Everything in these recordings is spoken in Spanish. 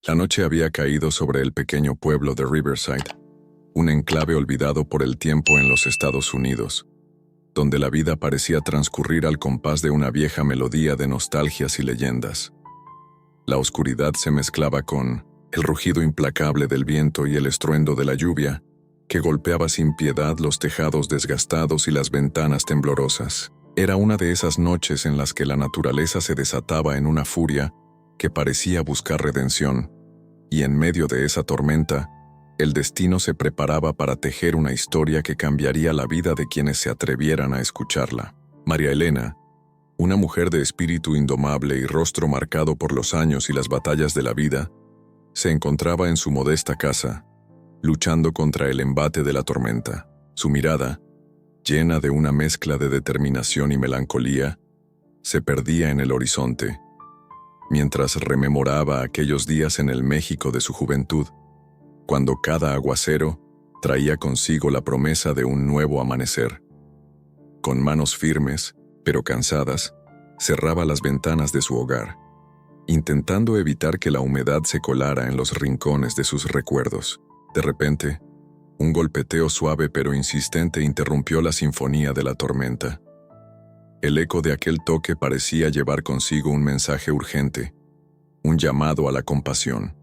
La noche había caído sobre el pequeño pueblo de Riverside, un enclave olvidado por el tiempo en los Estados Unidos, donde la vida parecía transcurrir al compás de una vieja melodía de nostalgias y leyendas. La oscuridad se mezclaba con el rugido implacable del viento y el estruendo de la lluvia, que golpeaba sin piedad los tejados desgastados y las ventanas temblorosas. Era una de esas noches en las que la naturaleza se desataba en una furia que parecía buscar redención, y en medio de esa tormenta, el destino se preparaba para tejer una historia que cambiaría la vida de quienes se atrevieran a escucharla. María Elena, una mujer de espíritu indomable y rostro marcado por los años y las batallas de la vida, se encontraba en su modesta casa, luchando contra el embate de la tormenta. Su mirada, llena de una mezcla de determinación y melancolía, se perdía en el horizonte, mientras rememoraba aquellos días en el México de su juventud, cuando cada aguacero traía consigo la promesa de un nuevo amanecer. Con manos firmes, pero cansadas, cerraba las ventanas de su hogar, intentando evitar que la humedad se colara en los rincones de sus recuerdos. De repente, un golpeteo suave pero insistente interrumpió la sinfonía de la tormenta. El eco de aquel toque parecía llevar consigo un mensaje urgente, un llamado a la compasión.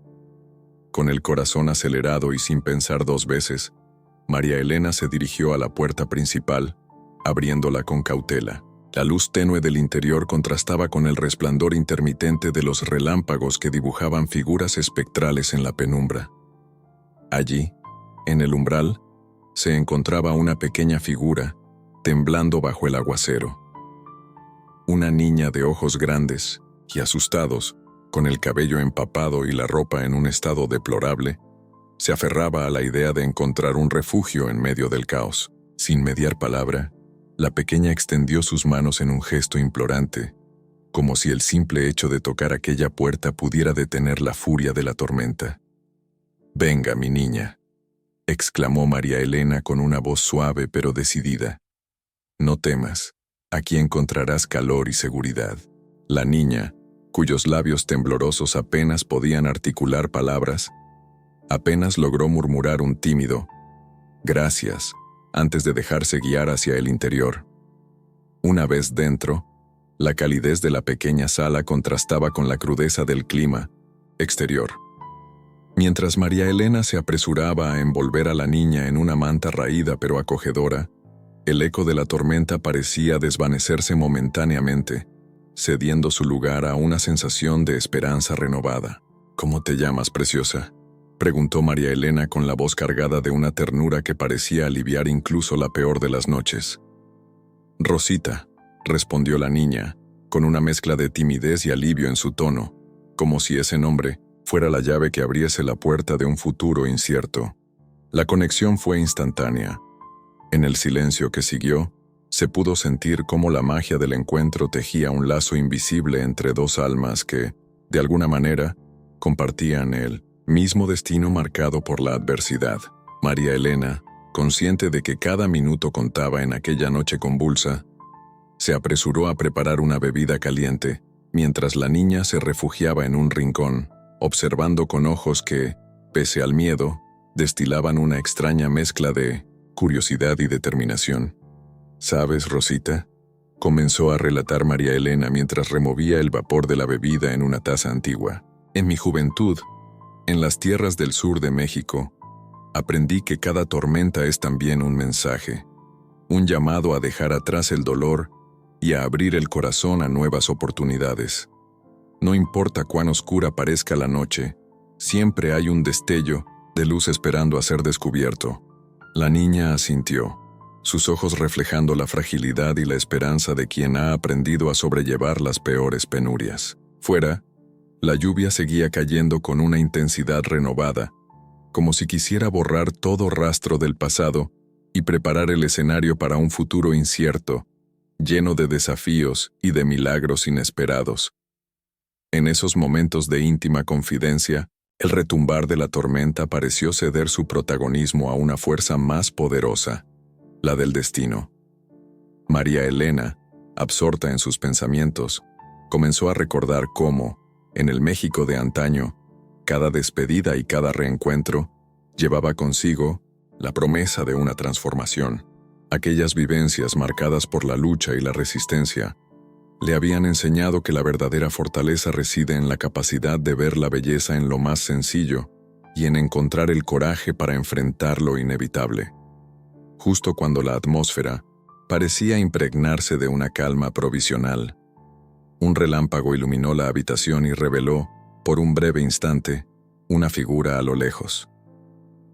Con el corazón acelerado y sin pensar dos veces, María Elena se dirigió a la puerta principal, abriéndola con cautela. La luz tenue del interior contrastaba con el resplandor intermitente de los relámpagos que dibujaban figuras espectrales en la penumbra. Allí, en el umbral, se encontraba una pequeña figura, temblando bajo el aguacero. Una niña de ojos grandes y asustados, con el cabello empapado y la ropa en un estado deplorable, se aferraba a la idea de encontrar un refugio en medio del caos. Sin mediar palabra, la pequeña extendió sus manos en un gesto implorante, como si el simple hecho de tocar aquella puerta pudiera detener la furia de la tormenta. «Venga, mi niña», exclamó María Elena con una voz suave pero decidida. «No temas, aquí encontrarás calor y seguridad». La niña, cuyos labios temblorosos apenas podían articular palabras, apenas logró murmurar un tímido «gracias», antes de dejarse guiar hacia el interior. Una vez dentro, la calidez de la pequeña sala contrastaba con la crudeza del clima exterior. Mientras María Elena se apresuraba a envolver a la niña en una manta raída pero acogedora, el eco de la tormenta parecía desvanecerse momentáneamente, cediendo su lugar a una sensación de esperanza renovada. «¿Cómo te llamas, preciosa?», preguntó María Elena con la voz cargada de una ternura que parecía aliviar incluso la peor de las noches. «Rosita», respondió la niña, con una mezcla de timidez y alivio en su tono, como si ese nombre fuera la llave que abriese la puerta de un futuro incierto. La conexión fue instantánea. En el silencio que siguió, se pudo sentir cómo la magia del encuentro tejía un lazo invisible entre dos almas que, de alguna manera, compartían el mismo destino marcado por la adversidad. María Elena, consciente de que cada minuto contaba en aquella noche convulsa, se apresuró a preparar una bebida caliente, mientras la niña se refugiaba en un rincón, observando con ojos que, pese al miedo, destilaban una extraña mezcla de curiosidad y determinación. «¿Sabes, Rosita?», comenzó a relatar María Elena mientras removía el vapor de la bebida en una taza antigua. «En mi juventud, en las tierras del sur de México, aprendí que cada tormenta es también un mensaje, un llamado a dejar atrás el dolor y a abrir el corazón a nuevas oportunidades. No importa cuán oscura parezca la noche, siempre hay un destello de luz esperando a ser descubierto». La niña asintió, sus ojos reflejando la fragilidad y la esperanza de quien ha aprendido a sobrellevar las peores penurias. Fuera, la lluvia seguía cayendo con una intensidad renovada, como si quisiera borrar todo rastro del pasado y preparar el escenario para un futuro incierto, lleno de desafíos y de milagros inesperados. En esos momentos de íntima confidencia, el retumbar de la tormenta pareció ceder su protagonismo a una fuerza más poderosa, la del destino. María Elena, absorta en sus pensamientos, comenzó a recordar cómo, en el México de antaño, Cada despedida y cada reencuentro llevaba consigo la promesa de una transformación. Aquellas vivencias marcadas por la lucha y la resistencia le habían enseñado que la verdadera fortaleza reside en la capacidad de ver la belleza en lo más sencillo y en encontrar el coraje para enfrentar lo inevitable. Justo cuando la atmósfera parecía impregnarse de una calma provisional, un relámpago iluminó la habitación y reveló, por un breve instante, una figura a lo lejos.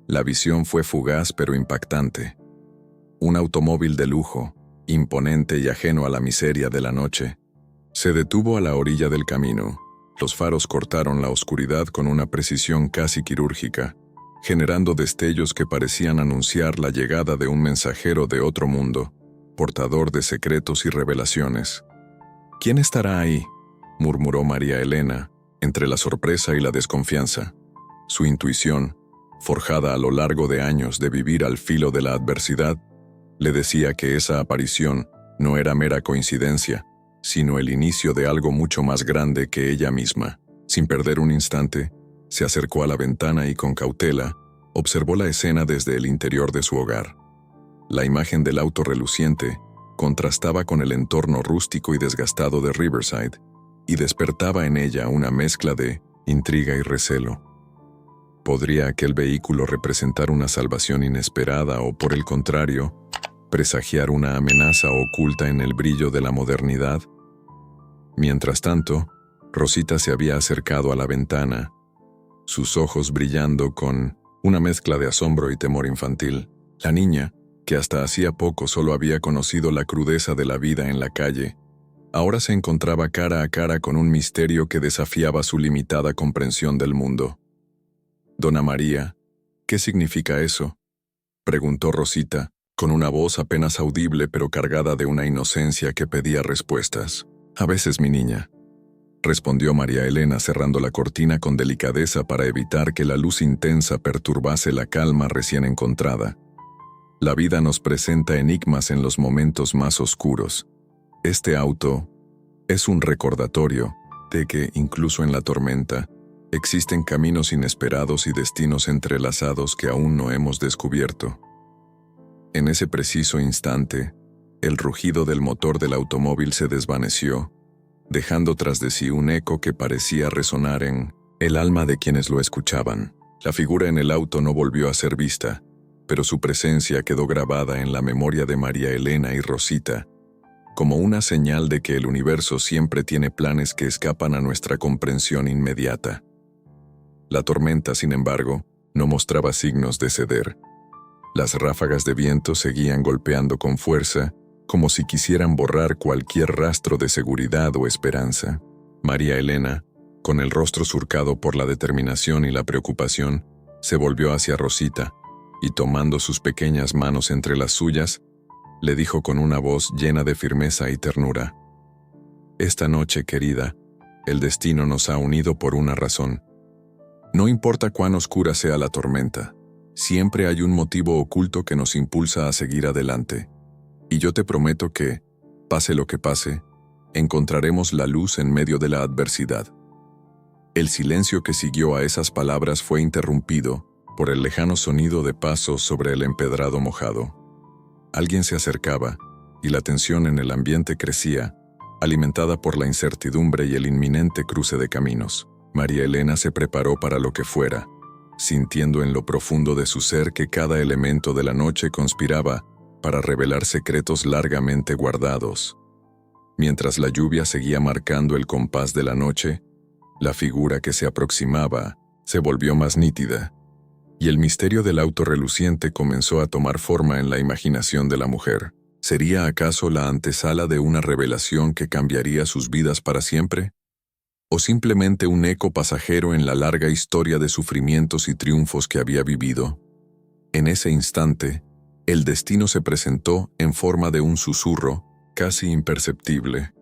La visión fue fugaz pero impactante. Un automóvil de lujo, imponente y ajeno a la miseria de la noche, se detuvo a la orilla del camino. Los faros cortaron la oscuridad con una precisión casi quirúrgica, generando destellos que parecían anunciar la llegada de un mensajero de otro mundo, portador de secretos y revelaciones. «¿Quién estará ahí?», murmuró María Elena, entre la sorpresa y la desconfianza. Su intuición, forjada a lo largo de años de vivir al filo de la adversidad, le decía que esa aparición no era mera coincidencia, sino el inicio de algo mucho más grande que ella misma. Sin perder un instante, se acercó a la ventana y con cautela observó la escena desde el interior de su hogar. La imagen del auto reluciente contrastaba con el entorno rústico y desgastado de Riverside y despertaba en ella una mezcla de intriga y recelo. ¿Podría aquel vehículo representar una salvación inesperada o, por el contrario, presagiar una amenaza oculta en el brillo de la modernidad? Mientras tanto, Rosita se había acercado a la ventana, sus ojos brillando con una mezcla de asombro y temor infantil. La niña, que hasta hacía poco solo había conocido la crudeza de la vida en la calle, ahora se encontraba cara a cara con un misterio que desafiaba su limitada comprensión del mundo. «Dona María, ¿qué significa eso?», preguntó Rosita, con una voz apenas audible pero cargada de una inocencia que pedía respuestas. «A veces, mi niña», respondió María Elena cerrando la cortina con delicadeza para evitar que la luz intensa perturbase la calma recién encontrada. «La vida nos presenta enigmas en los momentos más oscuros. Este auto es un recordatorio de que, incluso en la tormenta, existen caminos inesperados y destinos entrelazados que aún no hemos descubierto». En ese preciso instante, el rugido del motor del automóvil se desvaneció, dejando tras de sí un eco que parecía resonar en el alma de quienes lo escuchaban. La figura en el auto no volvió a ser vista, pero su presencia quedó grabada en la memoria de María Elena y Rosita, como una señal de que el universo siempre tiene planes que escapan a nuestra comprensión inmediata. La tormenta, sin embargo, no mostraba signos de ceder. Las ráfagas de viento seguían golpeando con fuerza, como si quisieran borrar cualquier rastro de seguridad o esperanza. María Elena, con el rostro surcado por la determinación y la preocupación, se volvió hacia Rosita y, tomando sus pequeñas manos entre las suyas, le dijo con una voz llena de firmeza y ternura: «Esta noche, querida, el destino nos ha unido por una razón. No importa cuán oscura sea la tormenta, siempre hay un motivo oculto que nos impulsa a seguir adelante. Y yo te prometo que, pase lo que pase, encontraremos la luz en medio de la adversidad». El silencio que siguió a esas palabras fue interrumpido por el lejano sonido de pasos sobre el empedrado mojado. Alguien se acercaba, y la tensión en el ambiente crecía, alimentada por la incertidumbre y el inminente cruce de caminos. María Elena se preparó para lo que fuera, sintiendo en lo profundo de su ser que cada elemento de la noche conspiraba para revelar secretos largamente guardados. Mientras la lluvia seguía marcando el compás de la noche, la figura que se aproximaba se volvió más nítida, y el misterio del auto reluciente comenzó a tomar forma en la imaginación de la mujer. ¿Sería acaso la antesala de una revelación que cambiaría sus vidas para siempre? ¿O simplemente un eco pasajero en la larga historia de sufrimientos y triunfos que había vivido? En ese instante, el destino se presentó en forma de un susurro casi imperceptible,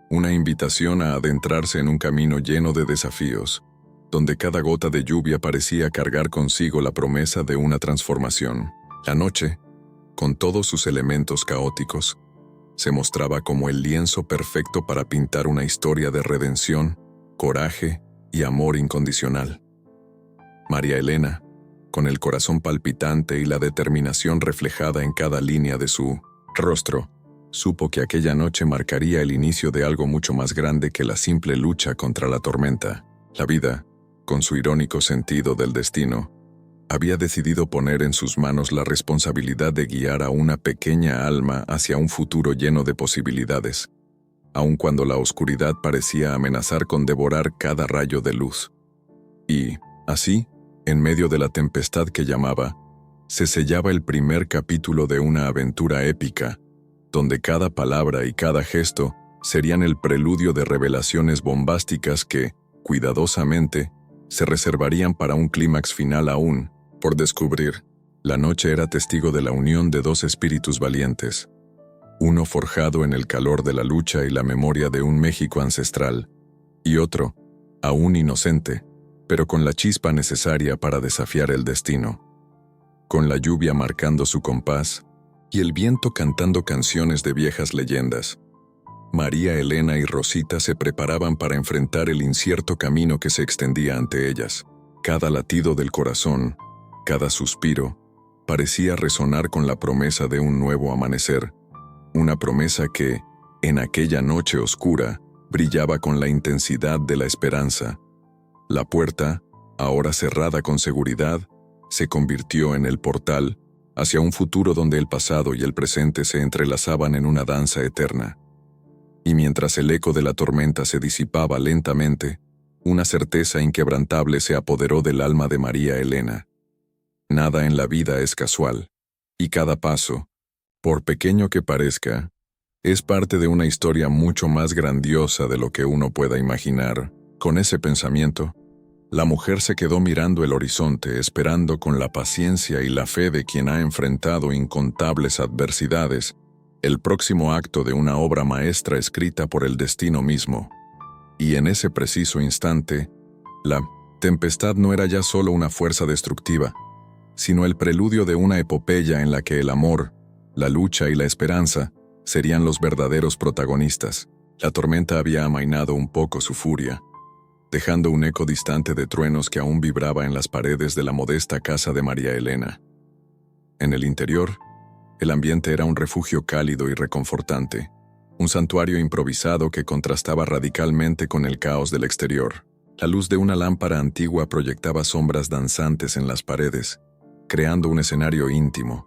una invitación a adentrarse en un camino lleno de desafíos, donde cada gota de lluvia parecía cargar consigo la promesa de una transformación. La noche, con todos sus elementos caóticos, se mostraba como el lienzo perfecto para pintar una historia de redención, coraje y amor incondicional. María Elena, con el corazón palpitante y la determinación reflejada en cada línea de su rostro, supo que aquella noche marcaría el inicio de algo mucho más grande que la simple lucha contra la tormenta. La vida, con su irónico sentido del destino, había decidido poner en sus manos la responsabilidad de guiar a una pequeña alma hacia un futuro lleno de posibilidades, aun cuando la oscuridad parecía amenazar con devorar cada rayo de luz. Y, así, en medio de la tempestad que llamaba, se sellaba el primer capítulo de una aventura épica, donde cada palabra y cada gesto serían el preludio de revelaciones bombásticas que, cuidadosamente, se reservarían para un clímax final aún por descubrir. La noche era testigo de la unión de dos espíritus valientes, uno forjado en el calor de la lucha y la memoria de un México ancestral, y otro, aún inocente, pero con la chispa necesaria para desafiar el destino. Con la lluvia marcando su compás y el viento cantando canciones de viejas leyendas, María Elena y Rosita se preparaban para enfrentar el incierto camino que se extendía ante ellas. Cada latido del corazón, cada suspiro, parecía resonar con la promesa de un nuevo amanecer, una promesa que, en aquella noche oscura, brillaba con la intensidad de la esperanza. La puerta, ahora cerrada con seguridad, se convirtió en el portal hacia un futuro donde el pasado y el presente se entrelazaban en una danza eterna. Y mientras el eco de la tormenta se disipaba lentamente, una certeza inquebrantable se apoderó del alma de María Elena. Nada en la vida es casual, y cada paso, por pequeño que parezca, es parte de una historia mucho más grandiosa de lo que uno pueda imaginar. Con ese pensamiento, la mujer se quedó mirando el horizonte, esperando con la paciencia y la fe de quien ha enfrentado incontables adversidades, el próximo acto de una obra maestra escrita por el destino mismo. Y en ese preciso instante, la tempestad no era ya solo una fuerza destructiva, sino el preludio de una epopeya en la que el amor, la lucha y la esperanza serían los verdaderos protagonistas. La tormenta había amainado un poco su furia, dejando un eco distante de truenos que aún vibraba en las paredes de la modesta casa de María Elena. En el interior, el ambiente era un refugio cálido y reconfortante, un santuario improvisado que contrastaba radicalmente con el caos del exterior. La luz de una lámpara antigua proyectaba sombras danzantes en las paredes, creando un escenario íntimo,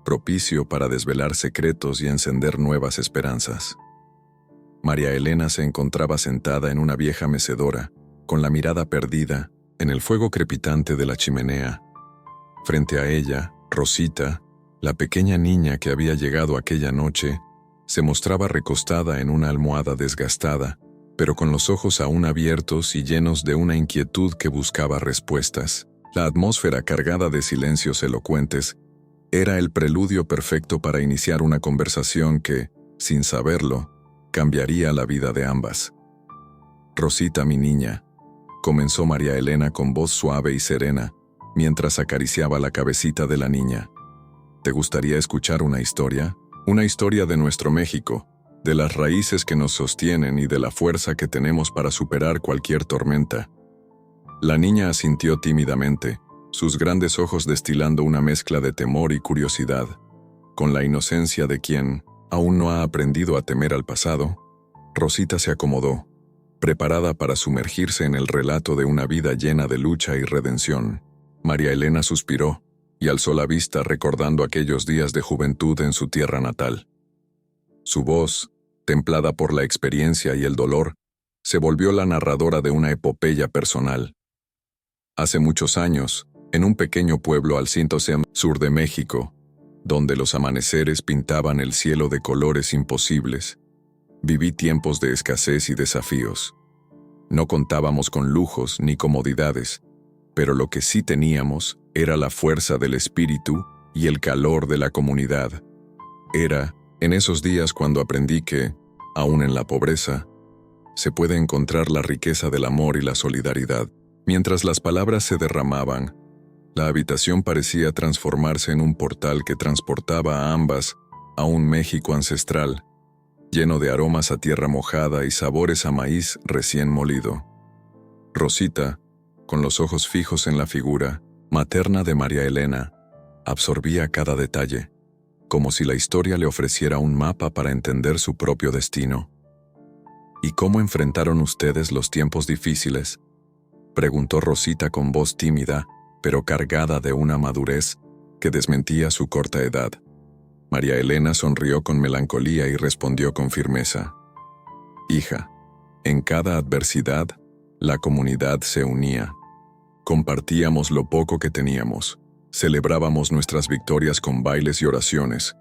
propicio para desvelar secretos y encender nuevas esperanzas. María Elena se encontraba sentada en una vieja mecedora, con la mirada perdida en el fuego crepitante de la chimenea. Frente a ella, Rosita, la pequeña niña que había llegado aquella noche, se mostraba recostada en una almohada desgastada, pero con los ojos aún abiertos y llenos de una inquietud que buscaba respuestas. La atmósfera cargada de silencios elocuentes era el preludio perfecto para iniciar una conversación que, sin saberlo, cambiaría la vida de ambas. «Rosita, mi niña», comenzó María Elena con voz suave y serena, mientras acariciaba la cabecita de la niña. «¿Te gustaría escuchar una historia? Una historia de nuestro México, de las raíces que nos sostienen y de la fuerza que tenemos para superar cualquier tormenta». La niña asintió tímidamente, sus grandes ojos destilando una mezcla de temor y curiosidad. Con la inocencia de quien aún no ha aprendido a temer al pasado, Rosita se acomodó, preparada para sumergirse en el relato de una vida llena de lucha y redención. María Elena suspiró y alzó la vista recordando aquellos días de juventud en su tierra natal. Su voz, templada por la experiencia y el dolor, se volvió la narradora de una epopeya personal. Hace muchos años, en un pequeño pueblo al sur de México, donde los amaneceres pintaban el cielo de colores imposibles, viví tiempos de escasez y desafíos. No contábamos con lujos ni comodidades, pero lo que sí teníamos era la fuerza del espíritu y el calor de la comunidad. Era, en esos días cuando aprendí que, aún en la pobreza, se puede encontrar la riqueza del amor y la solidaridad. Mientras las palabras se derramaban, la habitación parecía transformarse en un portal que transportaba a ambas a un México ancestral, lleno de aromas a tierra mojada y sabores a maíz recién molido. Rosita, con los ojos fijos en la figura materna de María Elena, absorbía cada detalle, como si la historia le ofreciera un mapa para entender su propio destino. ¿Y cómo enfrentaron ustedes los tiempos difíciles?, preguntó Rosita con voz tímida, pero cargada de una madurez que desmentía su corta edad. María Elena sonrió con melancolía y respondió con firmeza: «Hija, en cada adversidad, la comunidad se unía. Compartíamos lo poco que teníamos, celebrábamos nuestras victorias con bailes y oraciones,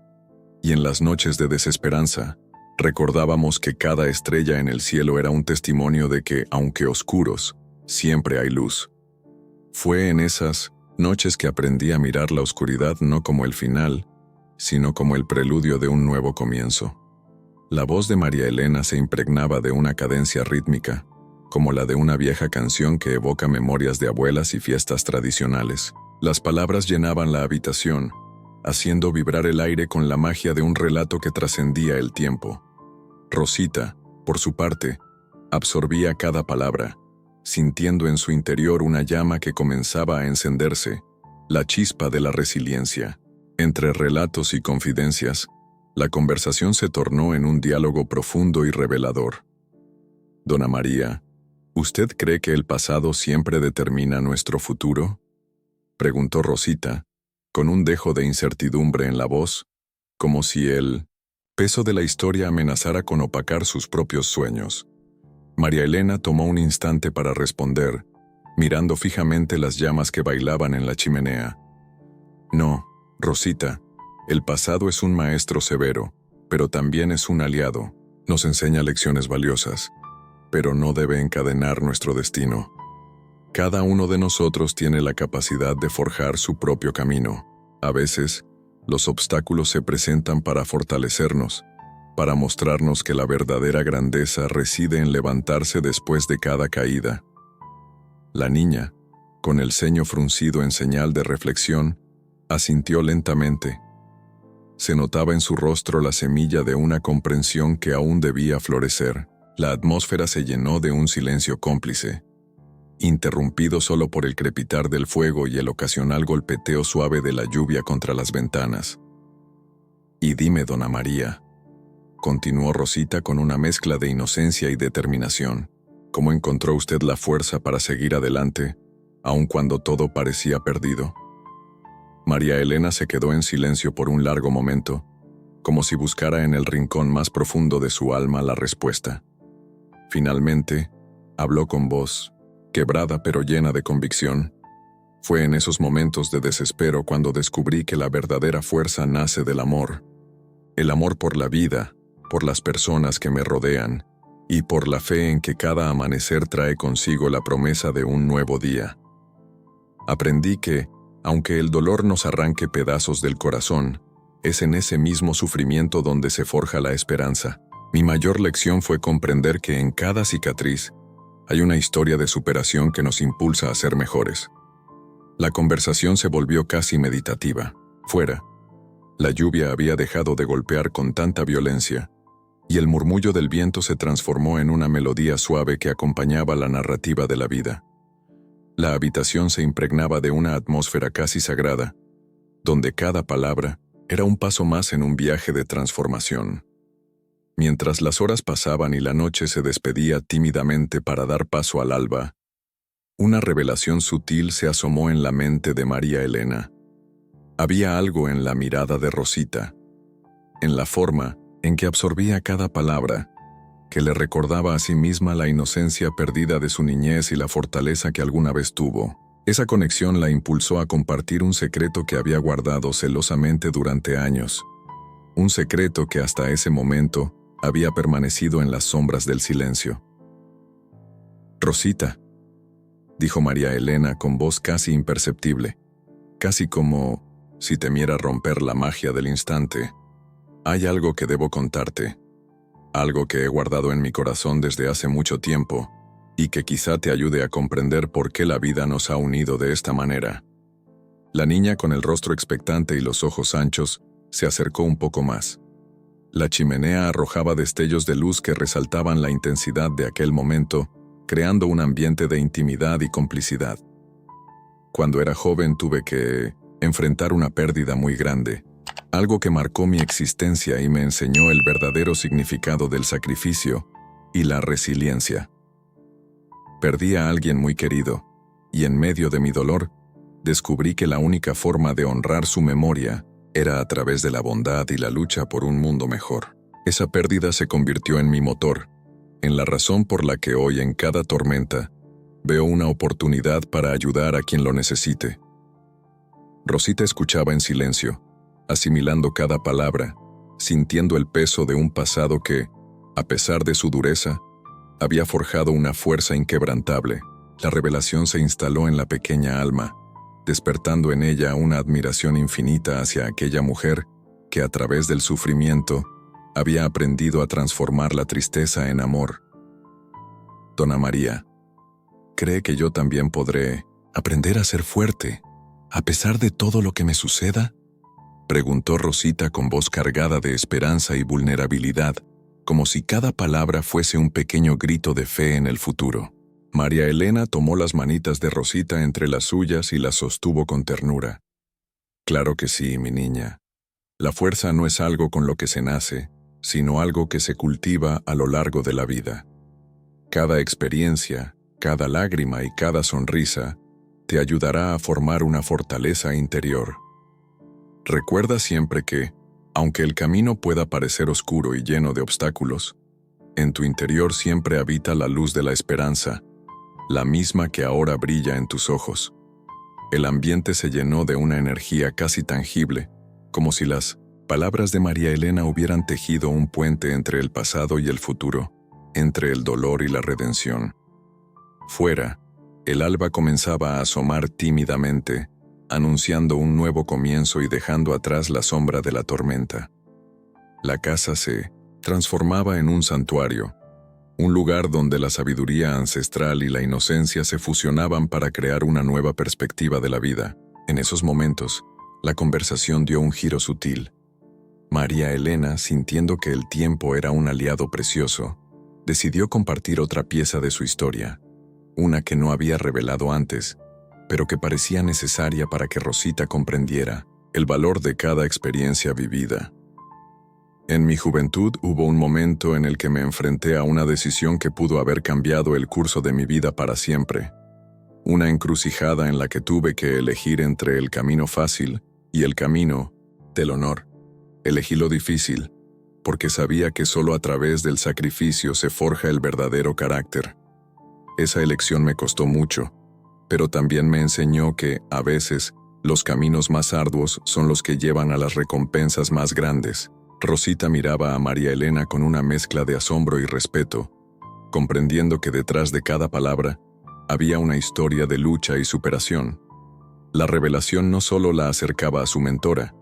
y en las noches de desesperanza, recordábamos que cada estrella en el cielo era un testimonio de que, aunque oscuros, siempre hay luz». Fue en esas noches que aprendí a mirar la oscuridad no como el final, sino como el preludio de un nuevo comienzo. La voz de María Elena se impregnaba de una cadencia rítmica, como la de una vieja canción que evoca memorias de abuelas y fiestas tradicionales. Las palabras llenaban la habitación, haciendo vibrar el aire con la magia de un relato que trascendía el tiempo. Rosita, por su parte, absorbía cada palabra, sintiendo en su interior una llama que comenzaba a encenderse, la chispa de la resiliencia. Entre relatos y confidencias, la conversación se tornó en un diálogo profundo y revelador. «Dona María, ¿usted cree que el pasado siempre determina nuestro futuro?», preguntó Rosita, con un dejo de incertidumbre en la voz, como si el peso de la historia amenazara con opacar sus propios sueños. María Elena tomó un instante para responder, mirando fijamente las llamas que bailaban en la chimenea. «No, Rosita, el pasado es un maestro severo, pero también es un aliado. Nos enseña lecciones valiosas, pero no debe encadenar nuestro destino. Cada uno de nosotros tiene la capacidad de forjar su propio camino. A veces, los obstáculos se presentan para fortalecernos, para mostrarnos que la verdadera grandeza reside en levantarse después de cada caída». La niña, con el ceño fruncido en señal de reflexión, asintió lentamente. Se notaba en su rostro la semilla de una comprensión que aún debía florecer. La atmósfera se llenó de un silencio cómplice, interrumpido solo por el crepitar del fuego y el ocasional golpeteo suave de la lluvia contra las ventanas. «Y dime, Dona María», continuó Rosita con una mezcla de inocencia y determinación, «¿cómo encontró usted la fuerza para seguir adelante, aun cuando todo parecía perdido?». María Elena se quedó en silencio por un largo momento, como si buscara en el rincón más profundo de su alma la respuesta. Finalmente, habló con voz, quebrada pero llena de convicción. «Fue en esos momentos de desespero cuando descubrí que la verdadera fuerza nace del amor. El amor por la vida, por las personas que me rodean, y por la fe en que cada amanecer trae consigo la promesa de un nuevo día. Aprendí que, aunque el dolor nos arranque pedazos del corazón, es en ese mismo sufrimiento donde se forja la esperanza. Mi mayor lección fue comprender que en cada cicatriz hay una historia de superación que nos impulsa a ser mejores». La conversación se volvió casi meditativa. Fuera, la lluvia había dejado de golpear con tanta violencia, y el murmullo del viento se transformó en una melodía suave que acompañaba la narrativa de la vida. La habitación se impregnaba de una atmósfera casi sagrada, donde cada palabra era un paso más en un viaje de transformación. Mientras las horas pasaban y la noche se despedía tímidamente para dar paso al alba, una revelación sutil se asomó en la mente de María Elena. Había algo en la mirada de Rosita, en la forma en que absorbía cada palabra, que le recordaba a sí misma la inocencia perdida de su niñez y la fortaleza que alguna vez tuvo. Esa conexión la impulsó a compartir un secreto que había guardado celosamente durante años, un secreto que hasta ese momento había permanecido en las sombras del silencio. «Rosita», dijo María Elena con voz casi imperceptible, casi como si temiera romper la magia del instante, «hay algo que debo contarte. Algo que he guardado en mi corazón desde hace mucho tiempo, y que quizá te ayude a comprender por qué la vida nos ha unido de esta manera». La niña, con el rostro expectante y los ojos anchos, se acercó un poco más. La chimenea arrojaba destellos de luz que resaltaban la intensidad de aquel momento, creando un ambiente de intimidad y complicidad. Cuando era joven tuve que enfrentar una pérdida muy grande, algo que marcó mi existencia y me enseñó el verdadero significado del sacrificio y la resiliencia. Perdí a alguien muy querido, y en medio de mi dolor, descubrí que la única forma de honrar su memoria era a través de la bondad y la lucha por un mundo mejor. Esa pérdida se convirtió en mi motor, en la razón por la que hoy en cada tormenta veo una oportunidad para ayudar a quien lo necesite. Rosita escuchaba en silencio, asimilando cada palabra, sintiendo el peso de un pasado que, a pesar de su dureza, había forjado una fuerza inquebrantable. La revelación se instaló en la pequeña alma, despertando en ella una admiración infinita hacia aquella mujer que a través del sufrimiento había aprendido a transformar la tristeza en amor. Dona María, ¿cree que yo también podré aprender a ser fuerte, a pesar de todo lo que me suceda? Preguntó Rosita con voz cargada de esperanza y vulnerabilidad, como si cada palabra fuese un pequeño grito de fe en el futuro. María Elena tomó las manitas de Rosita entre las suyas y las sostuvo con ternura. Claro que sí, mi niña. La fuerza no es algo con lo que se nace, sino algo que se cultiva a lo largo de la vida. Cada experiencia, cada lágrima y cada sonrisa te ayudará a formar una fortaleza interior. Recuerda siempre que, aunque el camino pueda parecer oscuro y lleno de obstáculos, en tu interior siempre habita la luz de la esperanza, la misma que ahora brilla en tus ojos. El ambiente se llenó de una energía casi tangible, como si las palabras de María Elena hubieran tejido un puente entre el pasado y el futuro, entre el dolor y la redención. Fuera, el alba comenzaba a asomar tímidamente, anunciando un nuevo comienzo y dejando atrás la sombra de la tormenta. La casa se transformaba en un santuario, un lugar donde la sabiduría ancestral y la inocencia se fusionaban para crear una nueva perspectiva de la vida. En esos momentos, la conversación dio un giro sutil. María Elena, sintiendo que el tiempo era un aliado precioso, decidió compartir otra pieza de su historia, una que no había revelado antes, pero que parecía necesaria para que Rosita comprendiera el valor de cada experiencia vivida. En mi juventud hubo un momento en el que me enfrenté a una decisión que pudo haber cambiado el curso de mi vida para siempre. Una encrucijada en la que tuve que elegir entre el camino fácil y el camino del honor. Elegí lo difícil, porque sabía que solo a través del sacrificio se forja el verdadero carácter. Esa elección me costó mucho, pero también me enseñó que, a veces, los caminos más arduos son los que llevan a las recompensas más grandes. Rosita miraba a María Elena con una mezcla de asombro y respeto, comprendiendo que detrás de cada palabra había una historia de lucha y superación. La revelación no solo la acercaba a su mentora,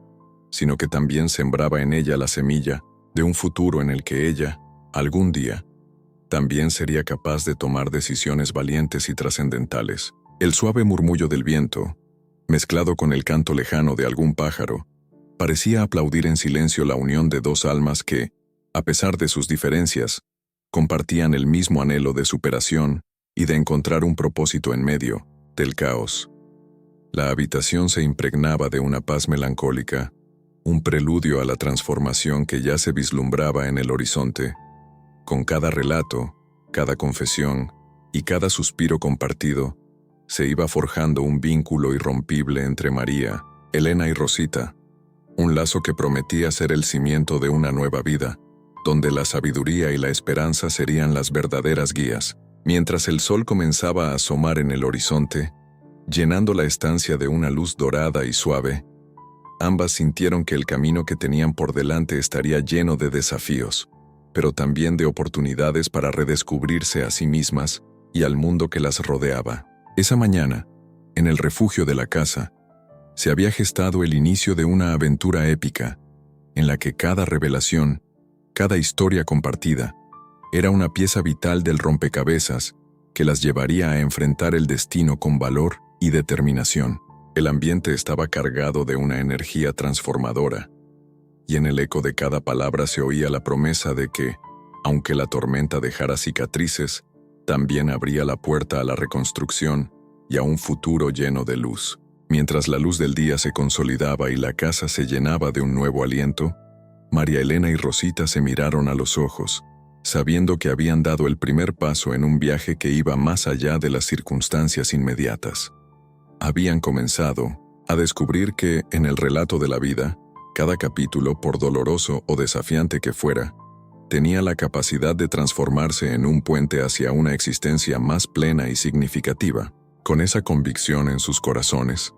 sino que también sembraba en ella la semilla de un futuro en el que ella, algún día, también sería capaz de tomar decisiones valientes y trascendentales. El suave murmullo del viento, mezclado con el canto lejano de algún pájaro, parecía aplaudir en silencio la unión de dos almas que, a pesar de sus diferencias, compartían el mismo anhelo de superación y de encontrar un propósito en medio del caos. La habitación se impregnaba de una paz melancólica, un preludio a la transformación que ya se vislumbraba en el horizonte. Con cada relato, cada confesión y cada suspiro compartido, se iba forjando un vínculo irrompible entre María, Elena y Rosita, un lazo que prometía ser el cimiento de una nueva vida, donde la sabiduría y la esperanza serían las verdaderas guías. Mientras el sol comenzaba a asomar en el horizonte, llenando la estancia de una luz dorada y suave, ambas sintieron que el camino que tenían por delante estaría lleno de desafíos, pero también de oportunidades para redescubrirse a sí mismas y al mundo que las rodeaba. Esa mañana, en el refugio de la casa, se había gestado el inicio de una aventura épica, en la que cada revelación, cada historia compartida, era una pieza vital del rompecabezas que las llevaría a enfrentar el destino con valor y determinación. El ambiente estaba cargado de una energía transformadora, y en el eco de cada palabra se oía la promesa de que, aunque la tormenta dejara cicatrices, también abría la puerta a la reconstrucción y a un futuro lleno de luz. Mientras la luz del día se consolidaba y la casa se llenaba de un nuevo aliento, María Elena y Rosita se miraron a los ojos, sabiendo que habían dado el primer paso en un viaje que iba más allá de las circunstancias inmediatas. Habían comenzado a descubrir que, en el relato de la vida, cada capítulo, por doloroso o desafiante que fuera, tenía la capacidad de transformarse en un puente hacia una existencia más plena y significativa. Con esa convicción en sus corazones,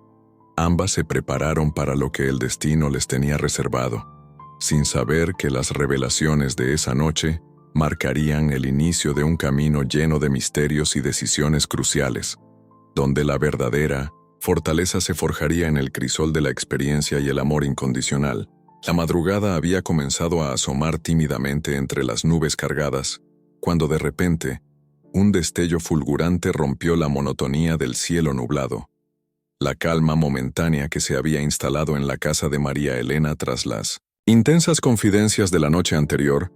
ambas se prepararon para lo que el destino les tenía reservado, sin saber que las revelaciones de esa noche marcarían el inicio de un camino lleno de misterios y decisiones cruciales, donde la verdadera fortaleza se forjaría en el crisol de la experiencia y el amor incondicional. La madrugada había comenzado a asomar tímidamente entre las nubes cargadas, cuando de repente, un destello fulgurante rompió la monotonía del cielo nublado. La calma momentánea que se había instalado en la casa de María Elena tras las intensas confidencias de la noche anterior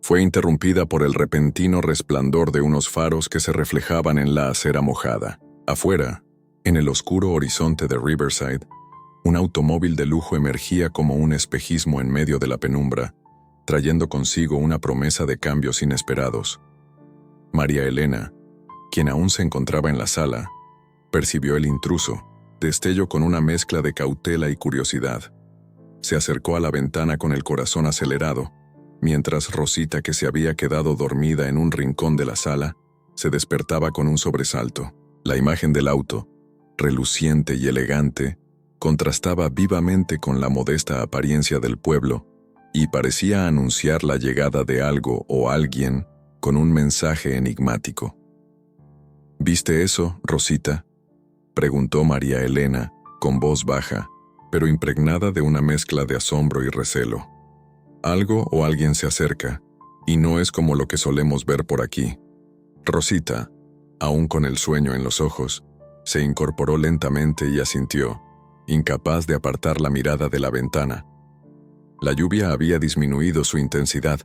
fue interrumpida por el repentino resplandor de unos faros que se reflejaban en la acera mojada. Afuera, en el oscuro horizonte de Riverside, un automóvil de lujo emergía como un espejismo en medio de la penumbra, trayendo consigo una promesa de cambios inesperados. María Elena, quien aún se encontraba en la sala, percibió el intruso, destello con una mezcla de cautela y curiosidad. Se acercó a la ventana con el corazón acelerado, mientras Rosita, que se había quedado dormida en un rincón de la sala, se despertaba con un sobresalto. La imagen del auto, reluciente y elegante, contrastaba vivamente con la modesta apariencia del pueblo y parecía anunciar la llegada de algo o alguien con un mensaje enigmático. ¿Viste eso, Rosita?, preguntó María Elena, con voz baja, pero impregnada de una mezcla de asombro y recelo. Algo o alguien se acerca, y no es como lo que solemos ver por aquí. Rosita, aún con el sueño en los ojos, se incorporó lentamente y asintió, incapaz de apartar la mirada de la ventana. La lluvia había disminuido su intensidad,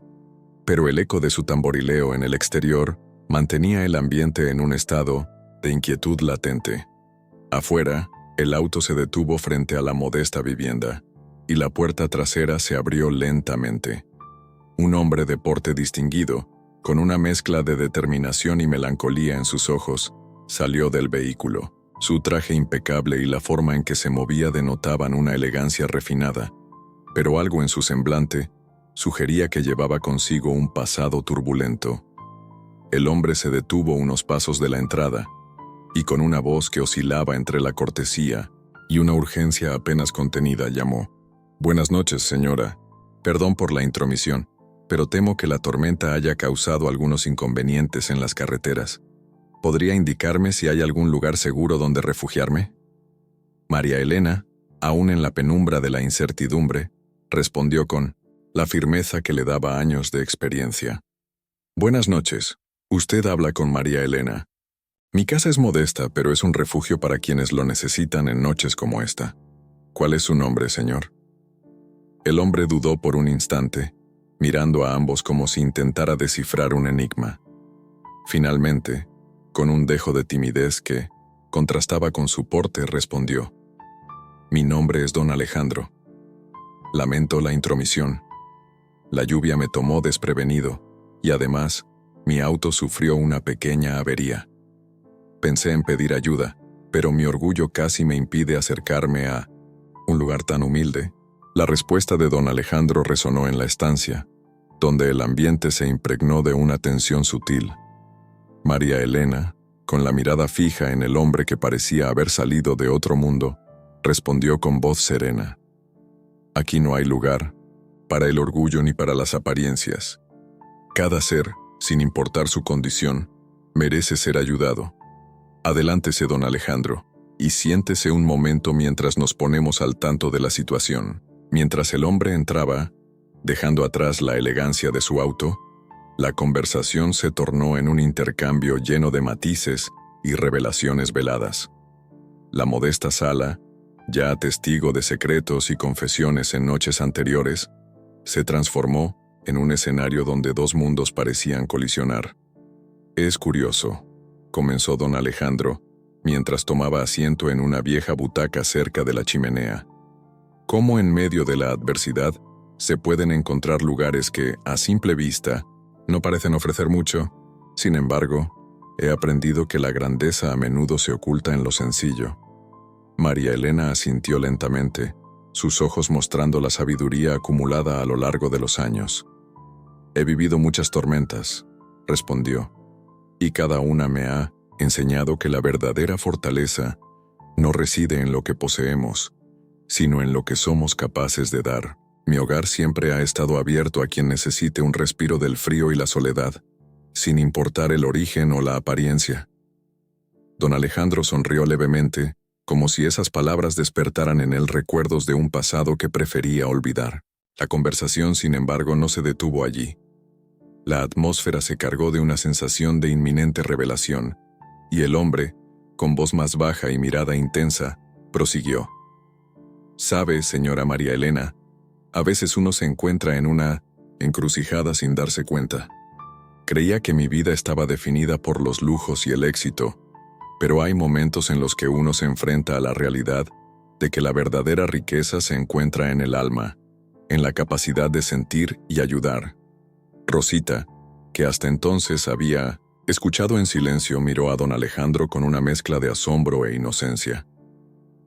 pero el eco de su tamborileo en el exterior mantenía el ambiente en un estado de inquietud latente. Afuera, el auto se detuvo frente a la modesta vivienda, y la puerta trasera se abrió lentamente. Un hombre de porte distinguido, con una mezcla de determinación y melancolía en sus ojos, salió del vehículo. Su traje impecable y la forma en que se movía denotaban una elegancia refinada, pero algo en su semblante sugería que llevaba consigo un pasado turbulento. El hombre se detuvo unos pasos de la entrada, y con una voz que oscilaba entre la cortesía y una urgencia apenas contenida llamó: «Buenas noches, señora. Perdón por la intromisión, pero temo que la tormenta haya causado algunos inconvenientes en las carreteras. ¿Podría indicarme si hay algún lugar seguro donde refugiarme?». María Elena, aún en la penumbra de la incertidumbre, respondió con la firmeza que le daba años de experiencia: «Buenas noches. Usted habla con María Elena. Mi casa es modesta, pero es un refugio para quienes lo necesitan en noches como esta. ¿Cuál es su nombre, señor?». El hombre dudó por un instante, mirando a ambos como si intentara descifrar un enigma. Finalmente, con un dejo de timidez que contrastaba con su porte, respondió: «Mi nombre es don Alejandro. Lamento la intromisión. La lluvia me tomó desprevenido, y además, mi auto sufrió una pequeña avería. Pensé en pedir ayuda, pero mi orgullo casi me impide acercarme a un lugar tan humilde». La respuesta de don Alejandro resonó en la estancia, donde el ambiente se impregnó de una tensión sutil. María Elena, con la mirada fija en el hombre que parecía haber salido de otro mundo, respondió con voz serena: «Aquí no hay lugar para el orgullo ni para las apariencias. Cada ser, sin importar su condición, merece ser ayudado. Adelántese, don Alejandro, y siéntese un momento mientras nos ponemos al tanto de la situación». Mientras el hombre entraba, dejando atrás la elegancia de su auto, la conversación se tornó en un intercambio lleno de matices y revelaciones veladas. La modesta sala, ya testigo de secretos y confesiones en noches anteriores, se transformó en un escenario donde dos mundos parecían colisionar. Es curioso, comenzó don Alejandro, mientras tomaba asiento en una vieja butaca cerca de la chimenea. Cómo en medio de la adversidad se pueden encontrar lugares que, a simple vista, no parecen ofrecer mucho. Sin embargo, he aprendido que la grandeza a menudo se oculta en lo sencillo. María Elena asintió lentamente, sus ojos mostrando la sabiduría acumulada a lo largo de los años. He vivido muchas tormentas, respondió, y cada una me ha enseñado que la verdadera fortaleza no reside en lo que poseemos, sino en lo que somos capaces de dar. Mi hogar siempre ha estado abierto a quien necesite un respiro del frío y la soledad, sin importar el origen o la apariencia. Don Alejandro sonrió levemente, como si esas palabras despertaran en él recuerdos de un pasado que prefería olvidar. La conversación, sin embargo, no se detuvo allí. La atmósfera se cargó de una sensación de inminente revelación, y el hombre, con voz más baja y mirada intensa, prosiguió. «Sabe, señora María Elena, a veces uno se encuentra en una encrucijada sin darse cuenta. Creía que mi vida estaba definida por los lujos y el éxito, pero hay momentos en los que uno se enfrenta a la realidad de que la verdadera riqueza se encuentra en el alma, en la capacidad de sentir y ayudar». Rosita, que hasta entonces había escuchado en silencio, miró a don Alejandro con una mezcla de asombro e inocencia.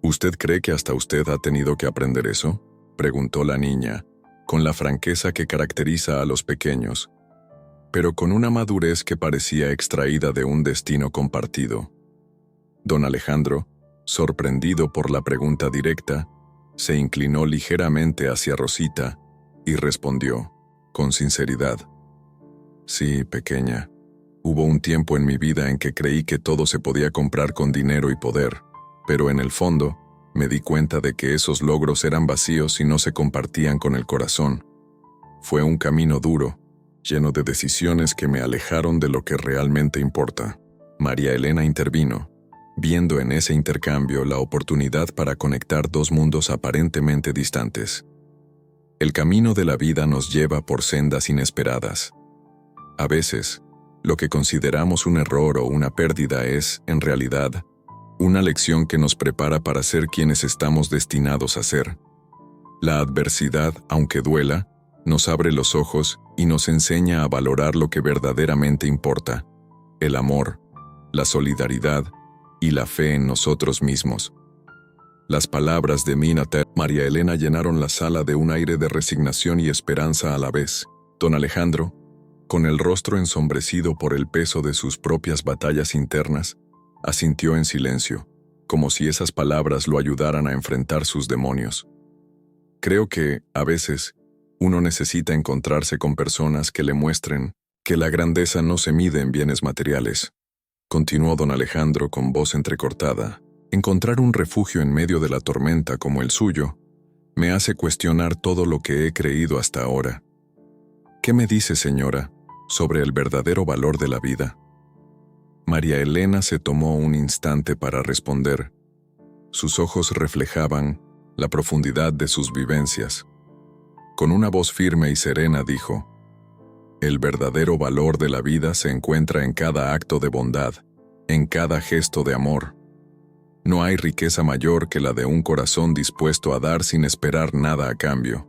«¿Usted cree que hasta usted ha tenido que aprender eso?», preguntó la niña, con la franqueza que caracteriza a los pequeños, pero con una madurez que parecía extraída de un destino compartido. Don Alejandro, sorprendido por la pregunta directa, se inclinó ligeramente hacia Rosita y respondió, con sinceridad. «Sí, pequeña. Hubo un tiempo en mi vida en que creí que todo se podía comprar con dinero y poder, pero en el fondo me di cuenta de que esos logros eran vacíos y no se compartían con el corazón. Fue un camino duro, lleno de decisiones que me alejaron de lo que realmente importa». María Elena intervino, viendo en ese intercambio la oportunidad para conectar dos mundos aparentemente distantes. El camino de la vida nos lleva por sendas inesperadas. A veces, lo que consideramos un error o una pérdida es, en realidad, una lección que nos prepara para ser quienes estamos destinados a ser. La adversidad, aunque duela, nos abre los ojos y nos enseña a valorar lo que verdaderamente importa: el amor, la solidaridad y la fe en nosotros mismos. Las palabras de María Elena llenaron la sala de un aire de resignación y esperanza a la vez. Don Alejandro, con el rostro ensombrecido por el peso de sus propias batallas internas, asintió en silencio, como si esas palabras lo ayudaran a enfrentar sus demonios. Creo que, a veces, uno necesita encontrarse con personas que le muestren que la grandeza no se mide en bienes materiales. Continuó don Alejandro con voz entrecortada. Encontrar un refugio en medio de la tormenta como el suyo me hace cuestionar todo lo que he creído hasta ahora. ¿Qué me dice, señora, sobre el verdadero valor de la vida? María Elena se tomó un instante para responder. Sus ojos reflejaban la profundidad de sus vivencias. Con una voz firme y serena dijo: «El verdadero valor de la vida se encuentra en cada acto de bondad, en cada gesto de amor. No hay riqueza mayor que la de un corazón dispuesto a dar sin esperar nada a cambio.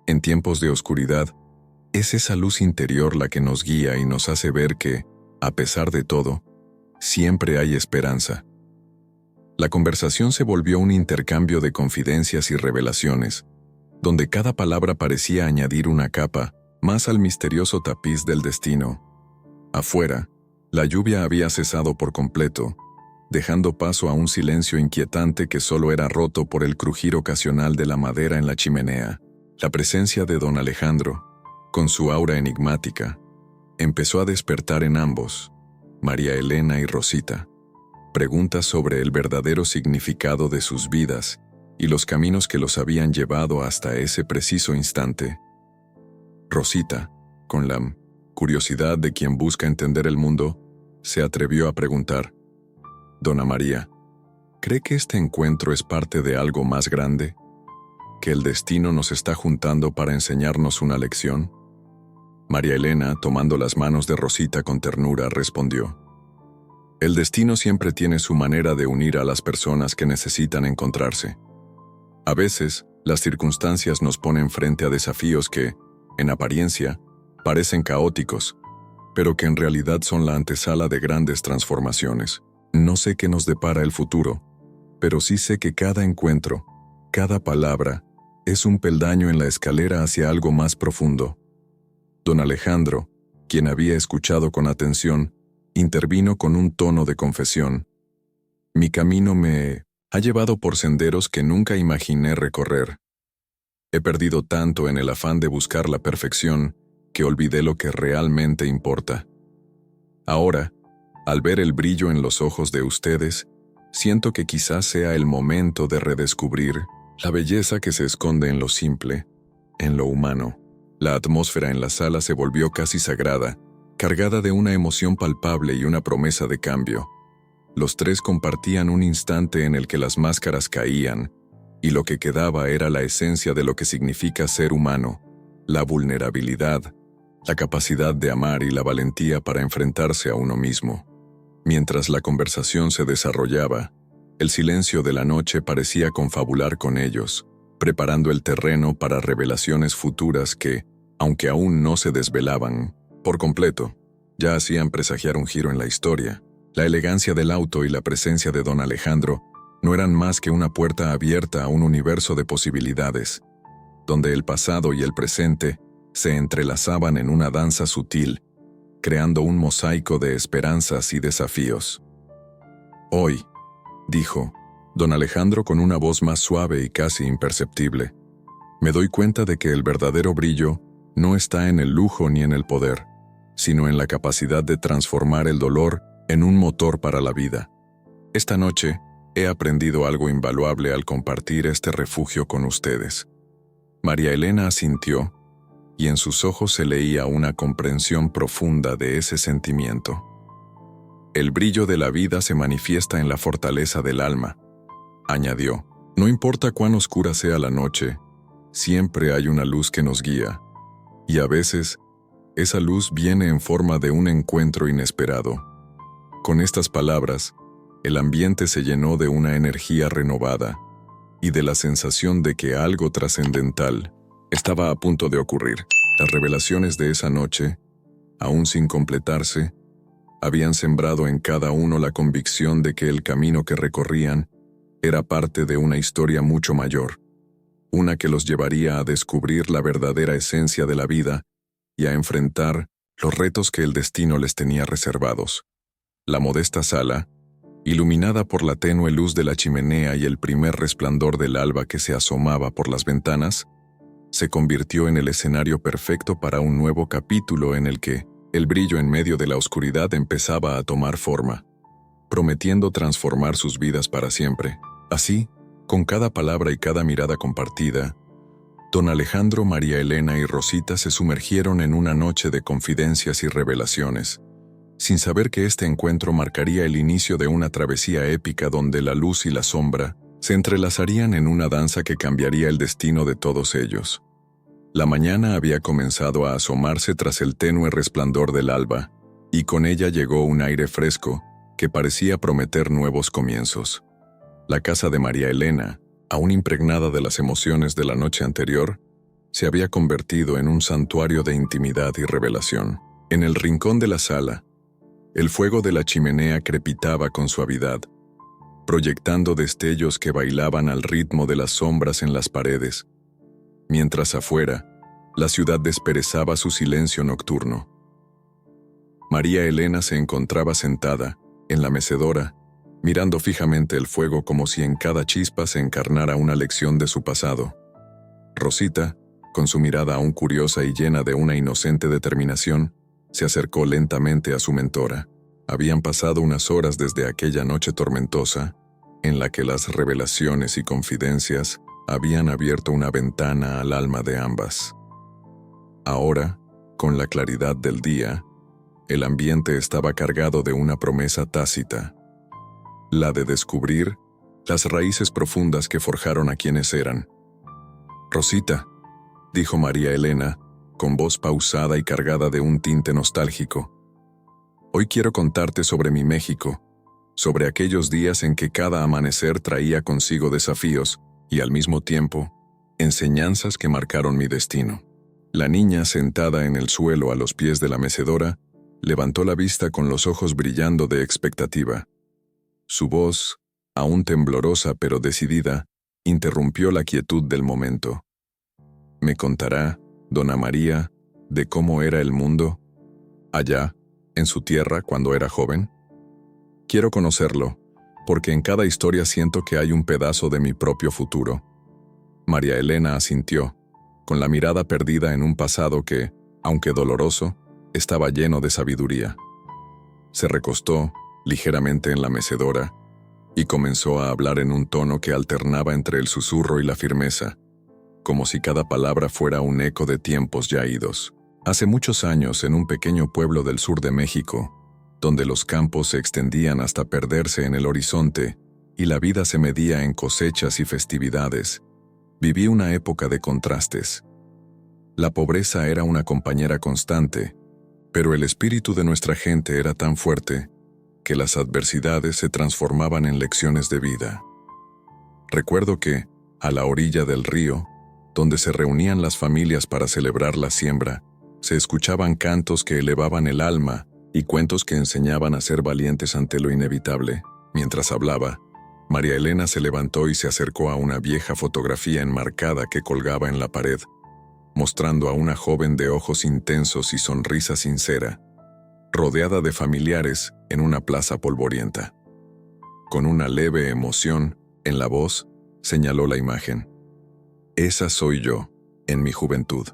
En tiempos de oscuridad, es esa luz interior la que nos guía y nos hace ver que, a pesar de todo, siempre hay esperanza». La conversación se volvió un intercambio de confidencias y revelaciones, donde cada palabra parecía añadir una capa más al misterioso tapiz del destino. Afuera, la lluvia había cesado por completo, dejando paso a un silencio inquietante que solo era roto por el crujir ocasional de la madera en la chimenea. La presencia de don Alejandro, con su aura enigmática, empezó a despertar en ambos, María Elena y Rosita, preguntas sobre el verdadero significado de sus vidas y los caminos que los habían llevado hasta ese preciso instante. Rosita, con la curiosidad de quien busca entender el mundo, se atrevió a preguntar: «Dona María, ¿cree que este encuentro es parte de algo más grande? ¿Que el destino nos está juntando para enseñarnos una lección?». María Elena, tomando las manos de Rosita con ternura, respondió: «El destino siempre tiene su manera de unir a las personas que necesitan encontrarse. A veces, las circunstancias nos ponen frente a desafíos que, en apariencia, parecen caóticos, pero que en realidad son la antesala de grandes transformaciones. No sé qué nos depara el futuro, pero sí sé que cada encuentro, cada palabra, es un peldaño en la escalera hacia algo más profundo». Don Alejandro, quien había escuchado con atención, intervino con un tono de confesión: «Mi camino me ha llevado por senderos que nunca imaginé recorrer. He perdido tanto en el afán de buscar la perfección que olvidé lo que realmente importa. Ahora, al ver el brillo en los ojos de ustedes, siento que quizás sea el momento de redescubrir la belleza que se esconde en lo simple, en lo humano». La atmósfera en la sala se volvió casi sagrada, cargada de una emoción palpable y una promesa de cambio. Los tres compartían un instante en el que las máscaras caían, y lo que quedaba era la esencia de lo que significa ser humano: la vulnerabilidad, la capacidad de amar y la valentía para enfrentarse a uno mismo. Mientras la conversación se desarrollaba, el silencio de la noche parecía confabular con ellos, preparando el terreno para revelaciones futuras que, aunque aún no se desvelaban por completo, ya hacían presagiar un giro en la historia. La elegancia del auto y la presencia de don Alejandro no eran más que una puerta abierta a un universo de posibilidades, donde el pasado y el presente se entrelazaban en una danza sutil, creando un mosaico de esperanzas y desafíos. «Hoy», dijo don Alejandro con una voz más suave y casi imperceptible, «me doy cuenta de que el verdadero brillo no está en el lujo ni en el poder, sino en la capacidad de transformar el dolor en un motor para la vida. Esta noche he aprendido algo invaluable al compartir este refugio con ustedes». María Elena asintió, y en sus ojos se leía una comprensión profunda de ese sentimiento. «El brillo de la vida se manifiesta en la fortaleza del alma», añadió. «No importa cuán oscura sea la noche, siempre hay una luz que nos guía, y a veces esa luz viene en forma de un encuentro inesperado». Con estas palabras, el ambiente se llenó de una energía renovada y de la sensación de que algo trascendental estaba a punto de ocurrir. Las revelaciones de esa noche, aún sin completarse, habían sembrado en cada uno la convicción de que el camino que recorrían era parte de una historia mucho mayor, una que los llevaría a descubrir la verdadera esencia de la vida y a enfrentar los retos que el destino les tenía reservados. La modesta sala, iluminada por la tenue luz de la chimenea y el primer resplandor del alba que se asomaba por las ventanas, se convirtió en el escenario perfecto para un nuevo capítulo en el que el brillo en medio de la oscuridad empezaba a tomar forma, prometiendo transformar sus vidas para siempre. Así, con cada palabra y cada mirada compartida, don Alejandro, María Elena y Rosita se sumergieron en una noche de confidencias y revelaciones, sin saber que este encuentro marcaría el inicio de una travesía épica donde la luz y la sombra se entrelazarían en una danza que cambiaría el destino de todos ellos. La mañana había comenzado a asomarse tras el tenue resplandor del alba, y con ella llegó un aire fresco que parecía prometer nuevos comienzos. La casa de María Elena, aún impregnada de las emociones de la noche anterior, se había convertido en un santuario de intimidad y revelación. En el rincón de la sala, el fuego de la chimenea crepitaba con suavidad, proyectando destellos que bailaban al ritmo de las sombras en las paredes, mientras afuera, la ciudad desperezaba su silencio nocturno. María Elena se encontraba sentada, en la mecedora, mirando fijamente el fuego como si en cada chispa se encarnara una lección de su pasado. Rosita, con su mirada aún curiosa y llena de una inocente determinación, se acercó lentamente a su mentora. Habían pasado unas horas desde aquella noche tormentosa, en la que las revelaciones y confidencias habían abierto una ventana al alma de ambas. Ahora, con la claridad del día, el ambiente estaba cargado de una promesa tácita, la de descubrir las raíces profundas que forjaron a quienes eran. «Rosita», dijo María Elena, con voz pausada y cargada de un tinte nostálgico. Hoy quiero contarte sobre mi México, sobre aquellos días en que cada amanecer traía consigo desafíos y al mismo tiempo, enseñanzas que marcaron mi destino. La niña, sentada en el suelo a los pies de la mecedora, levantó la vista con los ojos brillando de expectativa. Su voz, aún temblorosa pero decidida, interrumpió la quietud del momento. ¿Me contará, Dona María, de cómo era el mundo allá, en su tierra, cuando era joven? Quiero conocerlo, porque en cada historia siento que hay un pedazo de mi propio futuro. María Elena asintió, con la mirada perdida en un pasado que, aunque doloroso, estaba lleno de sabiduría. Se recostó, ligeramente en la mecedora, y comenzó a hablar en un tono que alternaba entre el susurro y la firmeza, como si cada palabra fuera un eco de tiempos ya idos. Hace muchos años, en un pequeño pueblo del sur de México, donde los campos se extendían hasta perderse en el horizonte y la vida se medía en cosechas y festividades, viví una época de contrastes. La pobreza era una compañera constante, pero el espíritu de nuestra gente era tan fuerte que las adversidades se transformaban en lecciones de vida. Recuerdo que, a la orilla del río, donde se reunían las familias para celebrar la siembra, se escuchaban cantos que elevaban el alma y cuentos que enseñaban a ser valientes ante lo inevitable. Mientras hablaba, María Elena se levantó y se acercó a una vieja fotografía enmarcada que colgaba en la pared, mostrando a una joven de ojos intensos y sonrisa sincera, rodeada de familiares en una plaza polvorienta. Con una leve emoción en la voz, señaló la imagen. Esa soy yo, en mi juventud.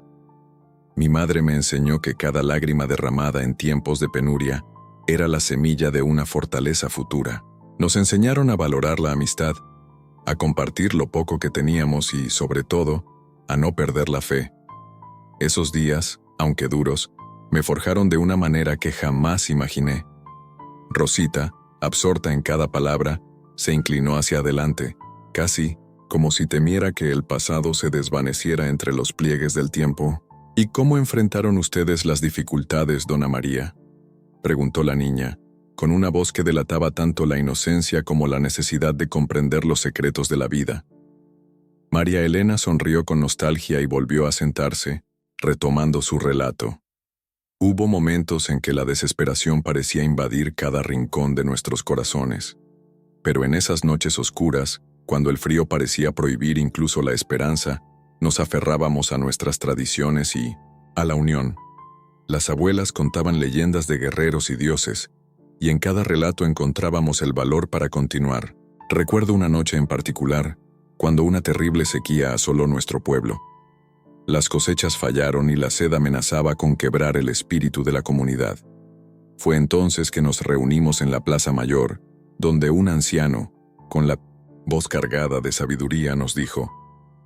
Mi madre me enseñó que cada lágrima derramada en tiempos de penuria era la semilla de una fortaleza futura. Nos enseñaron a valorar la amistad, a compartir lo poco que teníamos y, sobre todo, a no perder la fe. Esos días, aunque duros, me forjaron de una manera que jamás imaginé. Rosita, absorta en cada palabra, se inclinó hacia adelante, casi como si temiera que el pasado se desvaneciera entre los pliegues del tiempo. ¿Y cómo enfrentaron ustedes las dificultades, Dona María?, preguntó la niña, con una voz que delataba tanto la inocencia como la necesidad de comprender los secretos de la vida. María Elena sonrió con nostalgia y volvió a sentarse, retomando su relato. Hubo momentos en que la desesperación parecía invadir cada rincón de nuestros corazones, pero en esas noches oscuras, cuando el frío parecía prohibir incluso la esperanza, nos aferrábamos a nuestras tradiciones y a la unión. Las abuelas contaban leyendas de guerreros y dioses, y en cada relato encontrábamos el valor para continuar. Recuerdo una noche en particular, cuando una terrible sequía asoló nuestro pueblo. Las cosechas fallaron y la sed amenazaba con quebrar el espíritu de la comunidad. Fue entonces que nos reunimos en la Plaza Mayor, donde un anciano, con la voz cargada de sabiduría, nos dijo: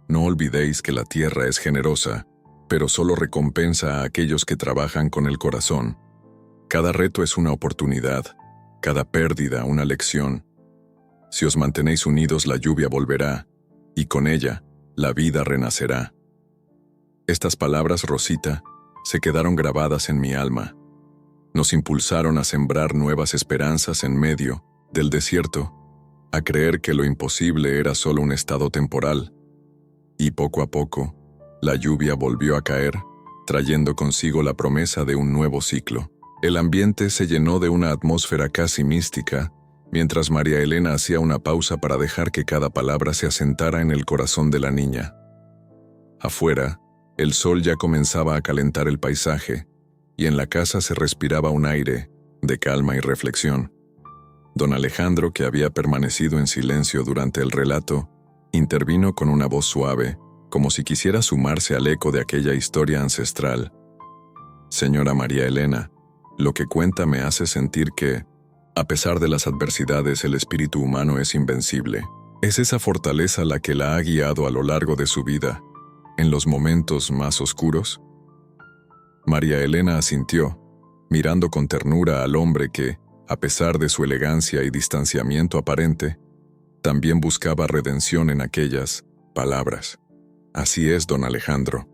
«No olvidéis que la tierra es generosa, pero solo recompensa a aquellos que trabajan con el corazón. Cada reto es una oportunidad, cada pérdida una lección. Si os mantenéis unidos, la lluvia volverá, y con ella, la vida renacerá». Estas palabras, Rosita, se quedaron grabadas en mi alma. Nos impulsaron a sembrar nuevas esperanzas en medio del desierto, a creer que lo imposible era solo un estado temporal. Y poco a poco, la lluvia volvió a caer, trayendo consigo la promesa de un nuevo ciclo. El ambiente se llenó de una atmósfera casi mística, mientras María Elena hacía una pausa para dejar que cada palabra se asentara en el corazón de la niña. Afuera, el sol ya comenzaba a calentar el paisaje, y en la casa se respiraba un aire de calma y reflexión. Don Alejandro, que había permanecido en silencio durante el relato, intervino con una voz suave, como si quisiera sumarse al eco de aquella historia ancestral. «Señora María Elena, lo que cuenta me hace sentir que, a pesar de las adversidades, el espíritu humano es invencible. Es esa fortaleza la que la ha guiado a lo largo de su vida, en los momentos más oscuros». María Elena asintió, mirando con ternura al hombre que, a pesar de su elegancia y distanciamiento aparente, también buscaba redención en aquellas palabras. «Así es, don Alejandro.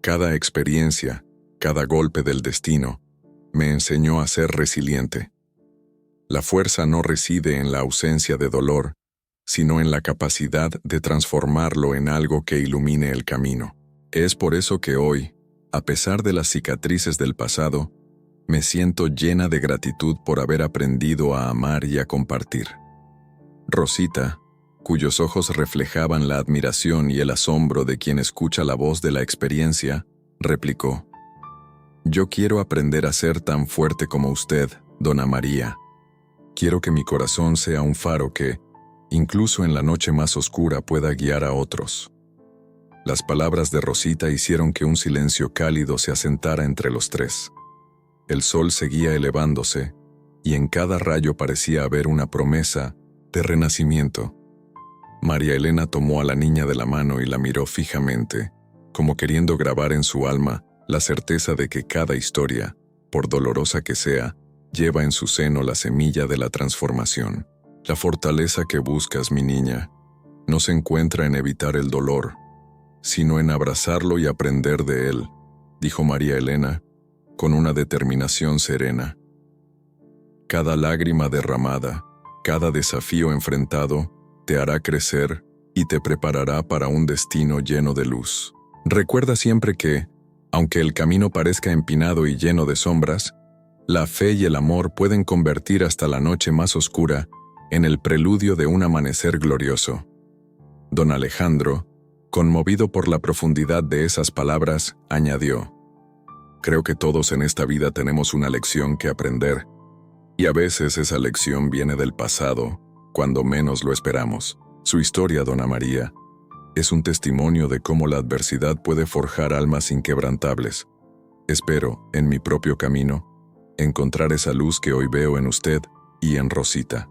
Cada experiencia, cada golpe del destino, me enseñó a ser resiliente. La fuerza no reside en la ausencia de dolor, sino en la capacidad de transformarlo en algo que ilumine el camino. Es por eso que hoy, a pesar de las cicatrices del pasado, me siento llena de gratitud por haber aprendido a amar y a compartir. Rosita, cuyos ojos reflejaban la admiración y el asombro de quien escucha la voz de la experiencia, replicó: «Yo quiero aprender a ser tan fuerte como usted, Dona María. Quiero que mi corazón sea un faro que, incluso en la noche más oscura, pueda guiar a otros». Las palabras de Rosita hicieron que un silencio cálido se asentara entre los tres. El sol seguía elevándose, y en cada rayo parecía haber una promesa de renacimiento. María Elena tomó a la niña de la mano y la miró fijamente, como queriendo grabar en su alma la certeza de que cada historia, por dolorosa que sea, lleva en su seno la semilla de la transformación. La fortaleza que buscas, mi niña, no se encuentra en evitar el dolor, sino en abrazarlo y aprender de él, dijo María Elena, con una determinación serena. Cada lágrima derramada, cada desafío enfrentado, te hará crecer y te preparará para un destino lleno de luz. Recuerda siempre que, aunque el camino parezca empinado y lleno de sombras, la fe y el amor pueden convertir hasta la noche más oscura en el preludio de un amanecer glorioso. Don Alejandro, conmovido por la profundidad de esas palabras, añadió: «Creo que todos en esta vida tenemos una lección que aprender, y a veces esa lección viene del pasado, cuando menos lo esperamos». Su historia, Dona María, es un testimonio de cómo la adversidad puede forjar almas inquebrantables. Espero, en mi propio camino, encontrar esa luz que hoy veo en usted y en Rosita.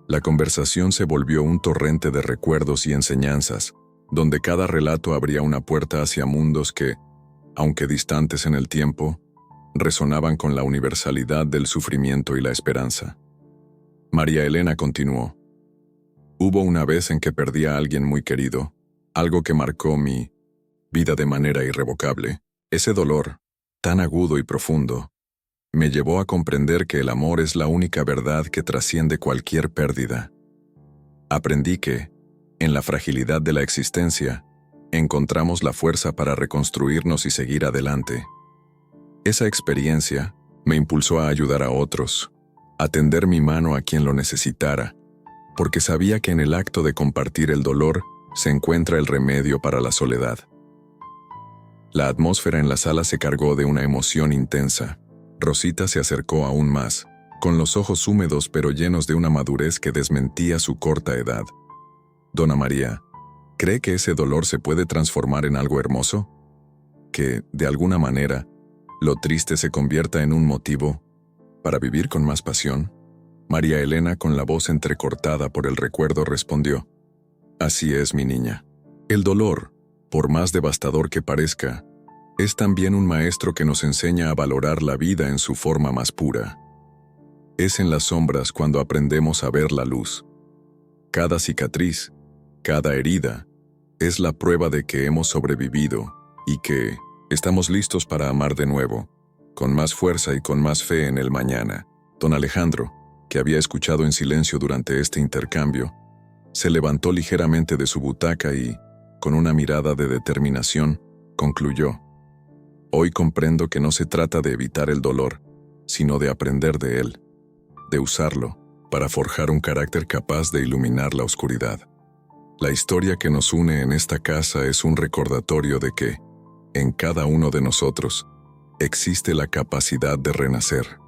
La conversación se volvió un torrente de recuerdos y enseñanzas, donde cada relato abría una puerta hacia mundos que, aunque distantes en el tiempo, resonaban con la universalidad del sufrimiento y la esperanza. María Elena continuó: «Hubo una vez en que perdí a alguien muy querido, algo que marcó mi vida de manera irrevocable. Ese dolor, tan agudo y profundo, me llevó a comprender que el amor es la única verdad que trasciende cualquier pérdida. Aprendí que, en la fragilidad de la existencia, encontramos la fuerza para reconstruirnos y seguir adelante. Esa experiencia me impulsó a ayudar a otros, a tender mi mano a quien lo necesitara, porque sabía que en el acto de compartir el dolor se encuentra el remedio para la soledad». La atmósfera en la sala se cargó de una emoción intensa. Rosita se acercó aún más, con los ojos húmedos pero llenos de una madurez que desmentía su corta edad. «Dona María, ¿cree que ese dolor se puede transformar en algo hermoso? Que, de alguna manera, lo triste se convierta en un motivo para vivir con más pasión?» María Elena, con la voz entrecortada por el recuerdo, respondió: «Así es, mi niña. El dolor, por más devastador que parezca, es también un maestro que nos enseña a valorar la vida en su forma más pura. Es en las sombras cuando aprendemos a ver la luz. Cada cicatriz, cada herida, es la prueba de que hemos sobrevivido y que estamos listos para amar de nuevo, con más fuerza y con más fe en el mañana». Don Alejandro, que había escuchado en silencio durante este intercambio, se levantó ligeramente de su butaca y, con una mirada de determinación, concluyó: «Hoy comprendo que no se trata de evitar el dolor, sino de aprender de él, de usarlo para forjar un carácter capaz de iluminar la oscuridad. La historia que nos une en esta casa es un recordatorio de que, en cada uno de nosotros, existe la capacidad de renacer.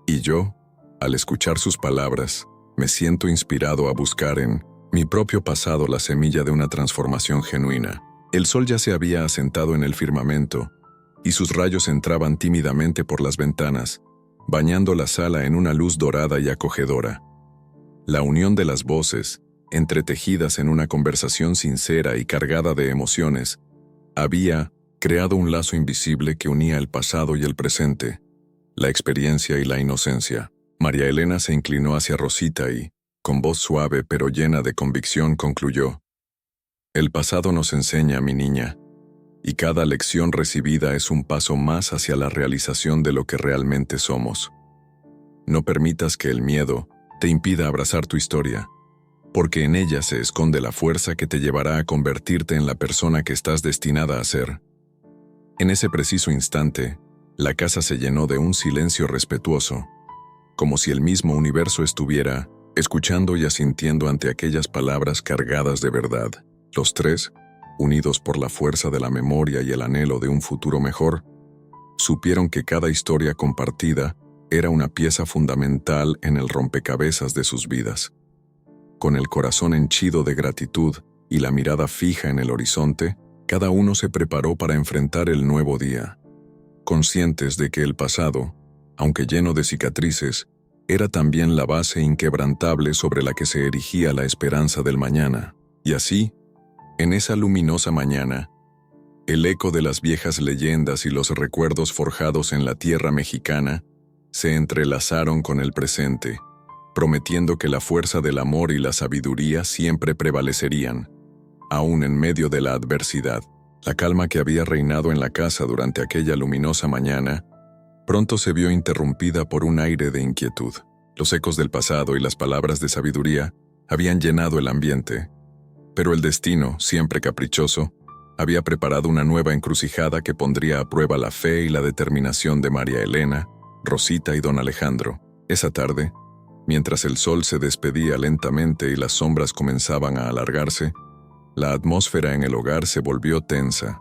Y yo, al escuchar sus palabras, me siento inspirado a buscar en mi propio pasado la semilla de una transformación genuina». El sol ya se había asentado en el firmamento, y sus rayos entraban tímidamente por las ventanas, bañando la sala en una luz dorada y acogedora. La unión de las voces, entretejidas en una conversación sincera y cargada de emociones, había creado un lazo invisible que unía el pasado y el presente, la experiencia y la inocencia. María Elena se inclinó hacia Rosita y, con voz suave pero llena de convicción, concluyó: «El pasado nos enseña, mi niña, y cada lección recibida es un paso más hacia la realización de lo que realmente somos. No permitas que el miedo te impida abrazar tu historia, porque en ella se esconde la fuerza que te llevará a convertirte en la persona que estás destinada a ser. En ese preciso instante, la casa se llenó de un silencio respetuoso, como si el mismo universo estuviera escuchando y asintiendo ante aquellas palabras cargadas de verdad. Los tres, unidos por la fuerza de la memoria y el anhelo de un futuro mejor, supieron que cada historia compartida era una pieza fundamental en el rompecabezas de sus vidas. Con el corazón henchido de gratitud y la mirada fija en el horizonte, cada uno se preparó para enfrentar el nuevo día, conscientes de que el pasado, aunque lleno de cicatrices, era también la base inquebrantable sobre la que se erigía la esperanza del mañana. Y así, en esa luminosa mañana, el eco de las viejas leyendas y los recuerdos forjados en la tierra mexicana se entrelazaron con el presente, prometiendo que la fuerza del amor y la sabiduría siempre prevalecerían, aún en medio de la adversidad. La calma que había reinado en la casa durante aquella luminosa mañana pronto se vio interrumpida por un aire de inquietud. Los ecos del pasado y las palabras de sabiduría habían llenado el ambiente, pero el destino, siempre caprichoso, había preparado una nueva encrucijada que pondría a prueba la fe y la determinación de María Elena, Rosita y don Alejandro. Esa tarde, mientras el sol se despedía lentamente y las sombras comenzaban a alargarse, la atmósfera en el hogar se volvió tensa.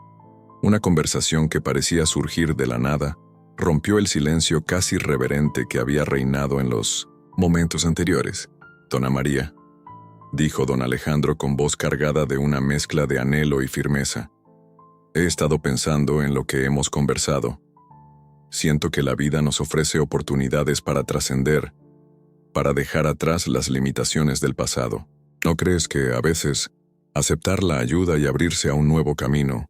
Una conversación que parecía surgir de la nada rompió el silencio casi reverente que había reinado en los momentos anteriores. «Dona María», dijo don Alejandro con voz cargada de una mezcla de anhelo y firmeza, «he estado pensando en lo que hemos conversado. Siento que la vida nos ofrece oportunidades para trascender, para dejar atrás las limitaciones del pasado. ¿No crees que, a veces, aceptar la ayuda y abrirse a un nuevo camino,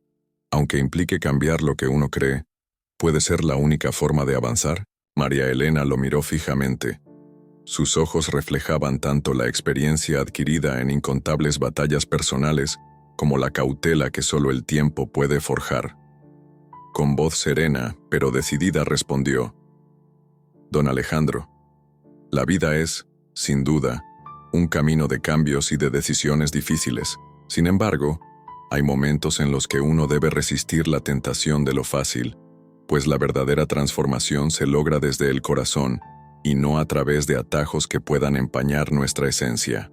aunque implique cambiar lo que uno cree, puede ser la única forma de avanzar?» María Elena lo miró fijamente. Sus ojos reflejaban tanto la experiencia adquirida en incontables batallas personales como la cautela que solo el tiempo puede forjar. Con voz serena, pero decidida, respondió: «Don Alejandro, la vida es, sin duda, un camino de cambios y de decisiones difíciles. Sin embargo, hay momentos en los que uno debe resistir la tentación de lo fácil, pues la verdadera transformación se logra desde el corazón y no a través de atajos que puedan empañar nuestra esencia.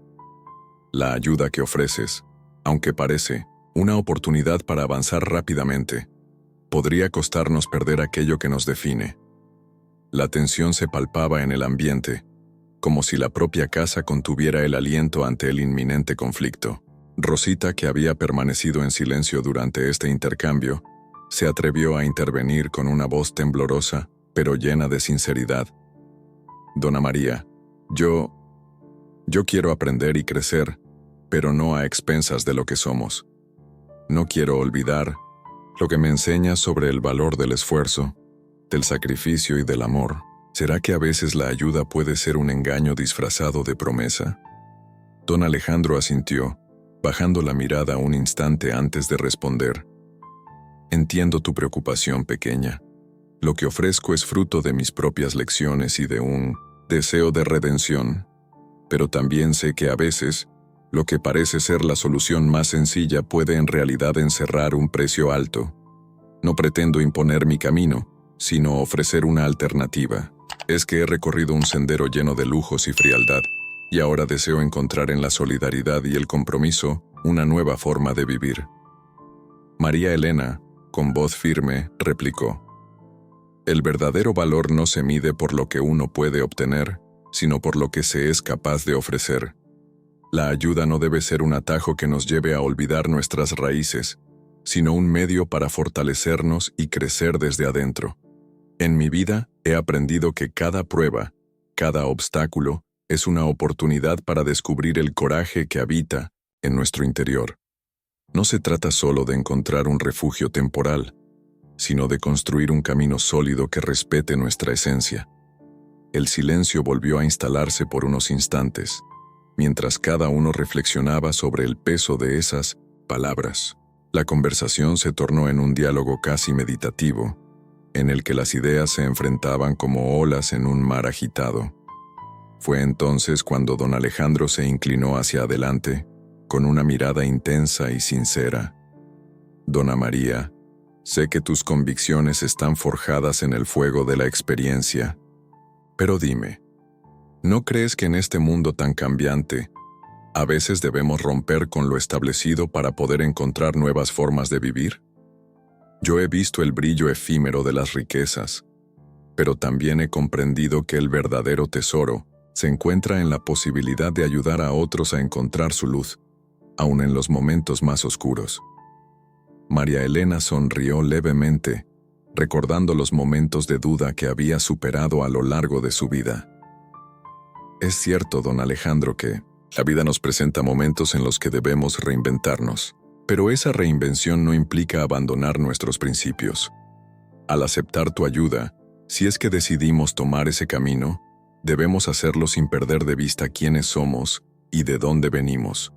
La ayuda que ofreces, aunque parece una oportunidad para avanzar rápidamente, podría costarnos perder aquello que nos define». La tensión se palpaba en el ambiente, como si la propia casa contuviera el aliento ante el inminente conflicto. Rosita, que había permanecido en silencio durante este intercambio, se atrevió a intervenir con una voz temblorosa, pero llena de sinceridad. «Dona María, yo quiero aprender y crecer, pero no a expensas de lo que somos. No quiero olvidar lo que me enseñas sobre el valor del esfuerzo, del sacrificio y del amor. ¿Será que a veces la ayuda puede ser un engaño disfrazado de promesa?» Don Alejandro asintió, bajando la mirada un instante antes de responder. «Entiendo tu preocupación, pequeña. Lo que ofrezco es fruto de mis propias lecciones y de un deseo de redención, pero también sé que a veces lo que parece ser la solución más sencilla puede en realidad encerrar un precio alto. No pretendo imponer mi camino, sino ofrecer una alternativa. Es que he recorrido un sendero lleno de lujos y frialdad, y ahora deseo encontrar en la solidaridad y el compromiso una nueva forma de vivir». María Elena, con voz firme, replicó: «El verdadero valor no se mide por lo que uno puede obtener, sino por lo que se es capaz de ofrecer. La ayuda no debe ser un atajo que nos lleve a olvidar nuestras raíces, sino un medio para fortalecernos y crecer desde adentro. En mi vida he aprendido que cada prueba, cada obstáculo, es una oportunidad para descubrir el coraje que habita en nuestro interior. No se trata solo de encontrar un refugio temporal, sino de construir un camino sólido que respete nuestra esencia». El silencio volvió a instalarse por unos instantes, mientras cada uno reflexionaba sobre el peso de esas palabras. La conversación se tornó en un diálogo casi meditativo, en el que las ideas se enfrentaban como olas en un mar agitado. Fue entonces cuando don Alejandro se inclinó hacia adelante, con una mirada intensa y sincera. Dona María, sé que tus convicciones están forjadas en el fuego de la experiencia, pero dime, ¿no crees que en este mundo tan cambiante, a veces debemos romper con lo establecido para poder encontrar nuevas formas de vivir? Yo he visto el brillo efímero de las riquezas, pero también he comprendido que el verdadero tesoro se encuentra en la posibilidad de ayudar a otros a encontrar su luz, aun en los momentos más oscuros. María Elena sonrió levemente, recordando los momentos de duda que había superado a lo largo de su vida. Es cierto, don Alejandro, que la vida nos presenta momentos en los que debemos reinventarnos, pero esa reinvención no implica abandonar nuestros principios. Al aceptar tu ayuda, si es que decidimos tomar ese camino, debemos hacerlo sin perder de vista quiénes somos y de dónde venimos.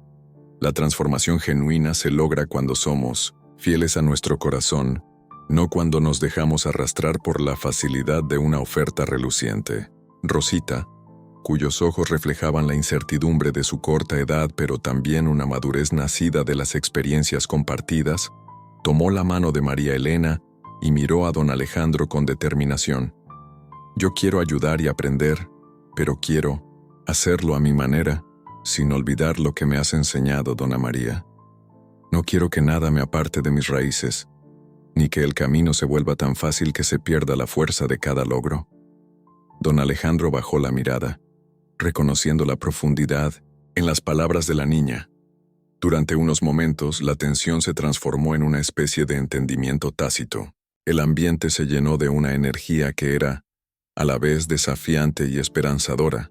La transformación genuina se logra cuando somos fieles a nuestro corazón, no cuando nos dejamos arrastrar por la facilidad de una oferta reluciente. Rosita, cuyos ojos reflejaban la incertidumbre de su corta edad pero también una madurez nacida de las experiencias compartidas, tomó la mano de María Elena y miró a don Alejandro con determinación. Yo quiero ayudar y aprender, pero quiero hacerlo a mi manera, sin olvidar lo que me has enseñado, dona María. No quiero que nada me aparte de mis raíces, ni que el camino se vuelva tan fácil que se pierda la fuerza de cada logro. Don Alejandro bajó la mirada, reconociendo la profundidad en las palabras de la niña. Durante unos momentos, la tensión se transformó en una especie de entendimiento tácito. El ambiente se llenó de una energía que era, a la vez, desafiante y esperanzadora,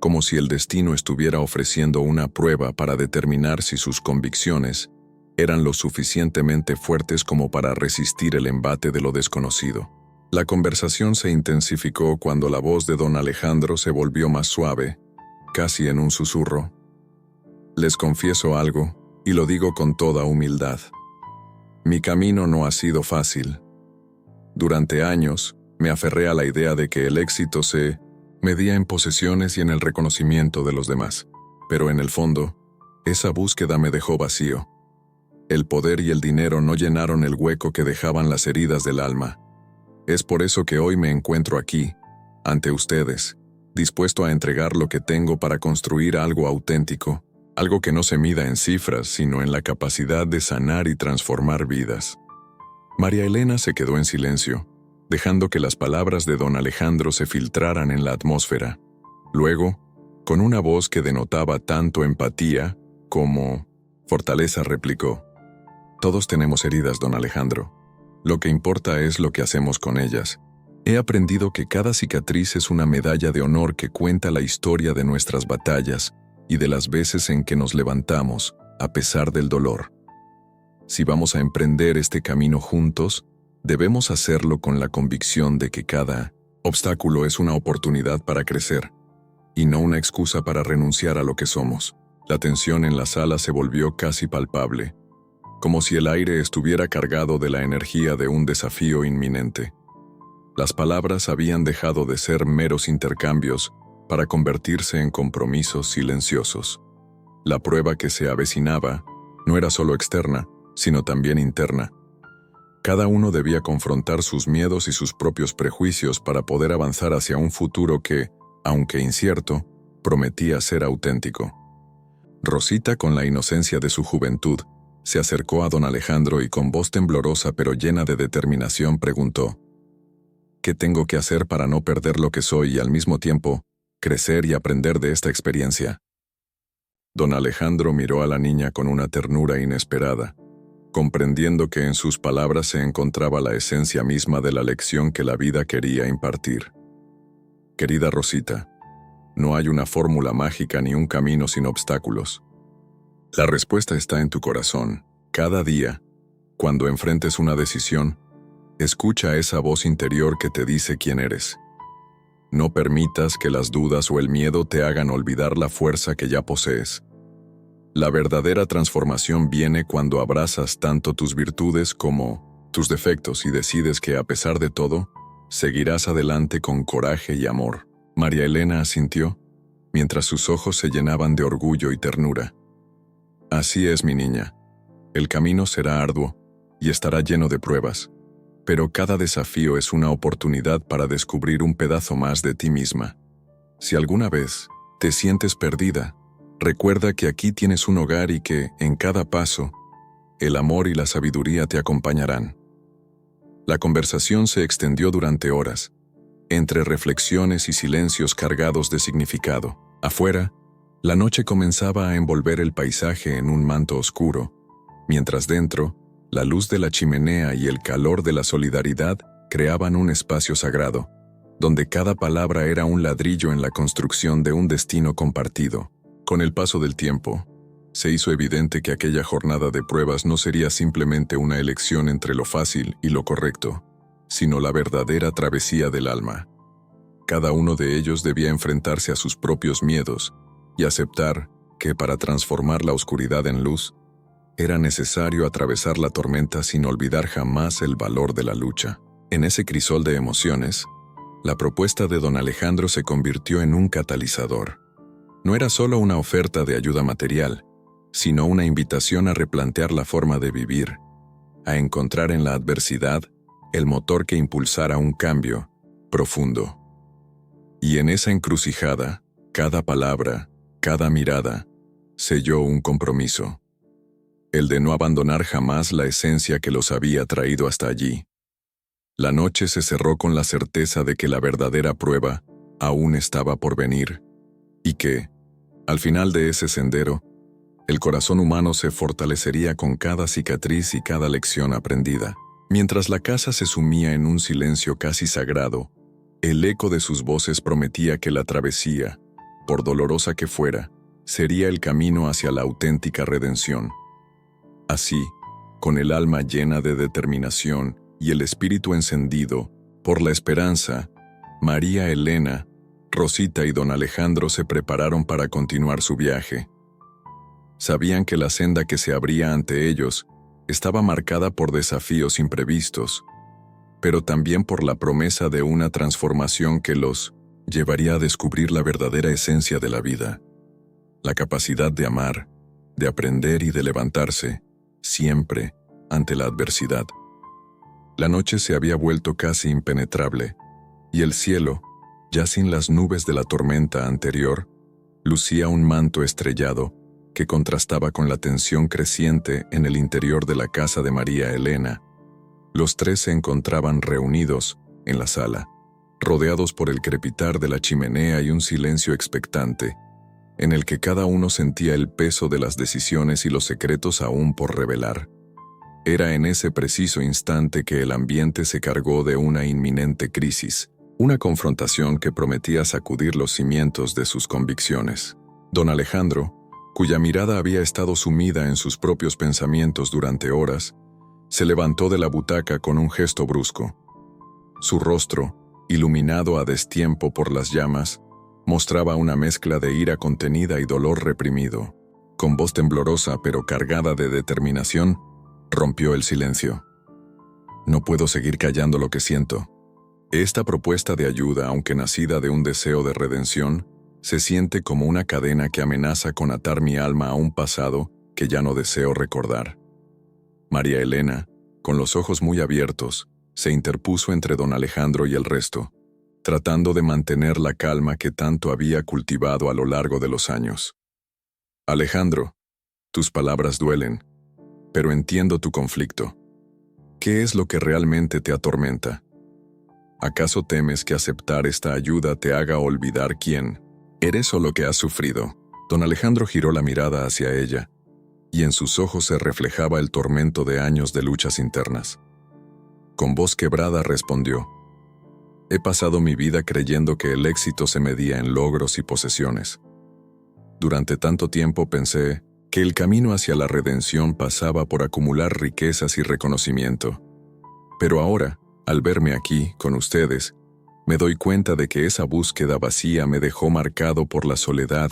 como si el destino estuviera ofreciendo una prueba para determinar si sus convicciones eran lo suficientemente fuertes como para resistir el embate de lo desconocido. La conversación se intensificó cuando la voz de don Alejandro se volvió más suave, casi en un susurro. Les confieso algo, y lo digo con toda humildad. Mi camino no ha sido fácil. Durante años, me aferré a la idea de que el éxito se medía en posesiones y en el reconocimiento de los demás. Pero en el fondo, esa búsqueda me dejó vacío. El poder y el dinero no llenaron el hueco que dejaban las heridas del alma. Es por eso que hoy me encuentro aquí, ante ustedes, dispuesto a entregar lo que tengo para construir algo auténtico, algo que no se mida en cifras, sino en la capacidad de sanar y transformar vidas. María Elena se quedó en silencio, dejando que las palabras de don Alejandro se filtraran en la atmósfera. Luego, con una voz que denotaba tanto empatía como fortaleza, replicó: Todos tenemos heridas, don Alejandro. Lo que importa es lo que hacemos con ellas. He aprendido que cada cicatriz es una medalla de honor que cuenta la historia de nuestras batallas y de las veces en que nos levantamos, a pesar del dolor. Si vamos a emprender este camino juntos, debemos hacerlo con la convicción de que cada obstáculo es una oportunidad para crecer, y no una excusa para renunciar a lo que somos. La tensión en la sala se volvió casi palpable, como si el aire estuviera cargado de la energía de un desafío inminente. Las palabras habían dejado de ser meros intercambios para convertirse en compromisos silenciosos. La prueba que se avecinaba no era solo externa, sino también interna. Cada uno debía confrontar sus miedos y sus propios prejuicios para poder avanzar hacia un futuro que, aunque incierto, prometía ser auténtico. Rosita, con la inocencia de su juventud, se acercó a don Alejandro y con voz temblorosa pero llena de determinación preguntó: ¿Qué tengo que hacer para no perder lo que soy y al mismo tiempo crecer y aprender de esta experiencia? Don Alejandro miró a la niña con una ternura inesperada, comprendiendo que en sus palabras se encontraba la esencia misma de la lección que la vida quería impartir. Querida Rosita, no hay una fórmula mágica ni un camino sin obstáculos. La respuesta está en tu corazón. Cada día, cuando enfrentes una decisión, escucha esa voz interior que te dice quién eres. No permitas que las dudas o el miedo te hagan olvidar la fuerza que ya posees. La verdadera transformación viene cuando abrazas tanto tus virtudes como tus defectos y decides que, a pesar de todo, seguirás adelante con coraje y amor. María Elena asintió, mientras sus ojos se llenaban de orgullo y ternura. Así es, mi niña. El camino será arduo y estará lleno de pruebas, pero cada desafío es una oportunidad para descubrir un pedazo más de ti misma. Si alguna vez te sientes perdida, recuerda que aquí tienes un hogar y que, en cada paso, el amor y la sabiduría te acompañarán. La conversación se extendió durante horas, entre reflexiones y silencios cargados de significado. Afuera, la noche comenzaba a envolver el paisaje en un manto oscuro, mientras dentro, la luz de la chimenea y el calor de la solidaridad creaban un espacio sagrado, donde cada palabra era un ladrillo en la construcción de un destino compartido. Con el paso del tiempo, se hizo evidente que aquella jornada de pruebas no sería simplemente una elección entre lo fácil y lo correcto, sino la verdadera travesía del alma. Cada uno de ellos debía enfrentarse a sus propios miedos y aceptar que, para transformar la oscuridad en luz, era necesario atravesar la tormenta sin olvidar jamás el valor de la lucha. En ese crisol de emociones, la propuesta de don Alejandro se convirtió en un catalizador. No era solo una oferta de ayuda material, sino una invitación a replantear la forma de vivir, a encontrar en la adversidad el motor que impulsara un cambio profundo. Y en esa encrucijada, cada palabra, cada mirada, selló un compromiso. El de no abandonar jamás la esencia que los había traído hasta allí. La noche se cerró con la certeza de que la verdadera prueba aún estaba por venir, y que, al final de ese sendero, el corazón humano se fortalecería con cada cicatriz y cada lección aprendida. Mientras la casa se sumía en un silencio casi sagrado, el eco de sus voces prometía que la travesía, por dolorosa que fuera, sería el camino hacia la auténtica redención. Así, con el alma llena de determinación y el espíritu encendido por la esperanza, María Elena, Rosita y don Alejandro se prepararon para continuar su viaje. Sabían que la senda que se abría ante ellos estaba marcada por desafíos imprevistos, pero también por la promesa de una transformación que los llevaría a descubrir la verdadera esencia de la vida, la capacidad de amar, de aprender y de levantarse, siempre ante la adversidad. La noche se había vuelto casi impenetrable, y el cielo, ya sin las nubes de la tormenta anterior, lucía un manto estrellado que contrastaba con la tensión creciente en el interior de la casa de María Elena. Los tres se encontraban reunidos en la sala, rodeados por el crepitar de la chimenea y un silencio expectante, en el que cada uno sentía el peso de las decisiones y los secretos aún por revelar. Era en ese preciso instante que el ambiente se cargó de una inminente crisis, una confrontación que prometía sacudir los cimientos de sus convicciones. Don Alejandro, cuya mirada había estado sumida en sus propios pensamientos durante horas, se levantó de la butaca con un gesto brusco. Su rostro, iluminado a destiempo por las llamas, mostraba una mezcla de ira contenida y dolor reprimido. Con voz temblorosa pero cargada de determinación, rompió el silencio. No puedo seguir callando lo que siento. Esta propuesta de ayuda, aunque nacida de un deseo de redención, se siente como una cadena que amenaza con atar mi alma a un pasado que ya no deseo recordar. María Elena, con los ojos muy abiertos, se interpuso entre don Alejandro y el resto, tratando de mantener la calma que tanto había cultivado a lo largo de los años. Alejandro, tus palabras duelen, pero entiendo tu conflicto. ¿Qué es lo que realmente te atormenta? ¿Acaso temes que aceptar esta ayuda te haga olvidar quién eres o lo que has sufrido? Don Alejandro giró la mirada hacia ella, y en sus ojos se reflejaba el tormento de años de luchas internas. Con voz quebrada respondió: He pasado mi vida creyendo que el éxito se medía en logros y posesiones. Durante tanto tiempo pensé que el camino hacia la redención pasaba por acumular riquezas y reconocimiento. Pero ahora, al verme aquí, con ustedes, me doy cuenta de que esa búsqueda vacía me dejó marcado por la soledad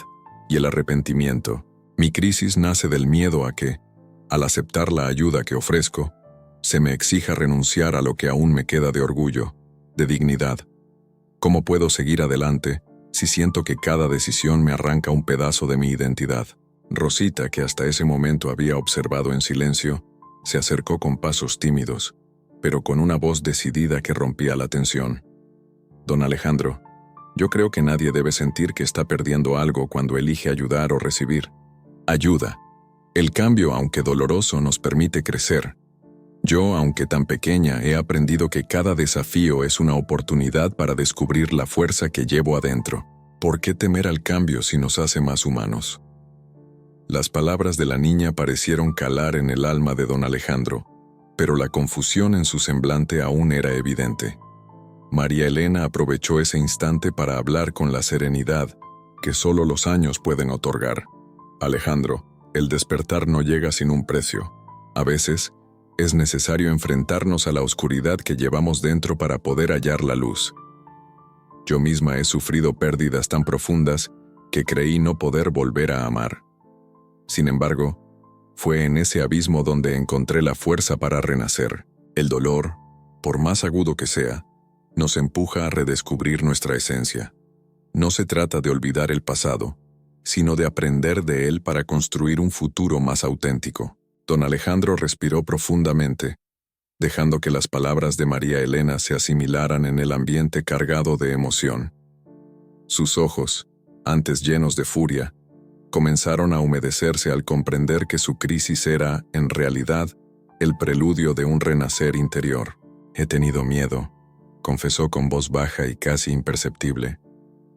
y el arrepentimiento. Mi crisis nace del miedo a que, al aceptar la ayuda que ofrezco, se me exija renunciar a lo que aún me queda de orgullo, de dignidad. ¿Cómo puedo seguir adelante si siento que cada decisión me arranca un pedazo de mi identidad? Rosita, que hasta ese momento había observado en silencio, se acercó con pasos tímidos, pero con una voz decidida que rompía la tensión. Don Alejandro, yo creo que nadie debe sentir que está perdiendo algo cuando elige ayudar o recibir ayuda. El cambio, aunque doloroso, nos permite crecer. Yo, aunque tan pequeña, he aprendido que cada desafío es una oportunidad para descubrir la fuerza que llevo adentro. ¿Por qué temer al cambio si nos hace más humanos? Las palabras de la niña parecieron calar en el alma de don Alejandro, pero la confusión en su semblante aún era evidente. María Elena aprovechó ese instante para hablar con la serenidad que solo los años pueden otorgar. Alejandro, el despertar no llega sin un precio. A veces, es necesario enfrentarnos a la oscuridad que llevamos dentro para poder hallar la luz. Yo misma he sufrido pérdidas tan profundas que creí no poder volver a amar. Sin embargo, fue en ese abismo donde encontré la fuerza para renacer. El dolor, por más agudo que sea, nos empuja a redescubrir nuestra esencia. No se trata de olvidar el pasado, sino de aprender de él para construir un futuro más auténtico. Don Alejandro respiró profundamente, dejando que las palabras de María Elena se asimilaran en el ambiente cargado de emoción. Sus ojos, antes llenos de furia, comenzaron a humedecerse al comprender que su crisis era, en realidad, el preludio de un renacer interior. He tenido miedo, confesó con voz baja y casi imperceptible.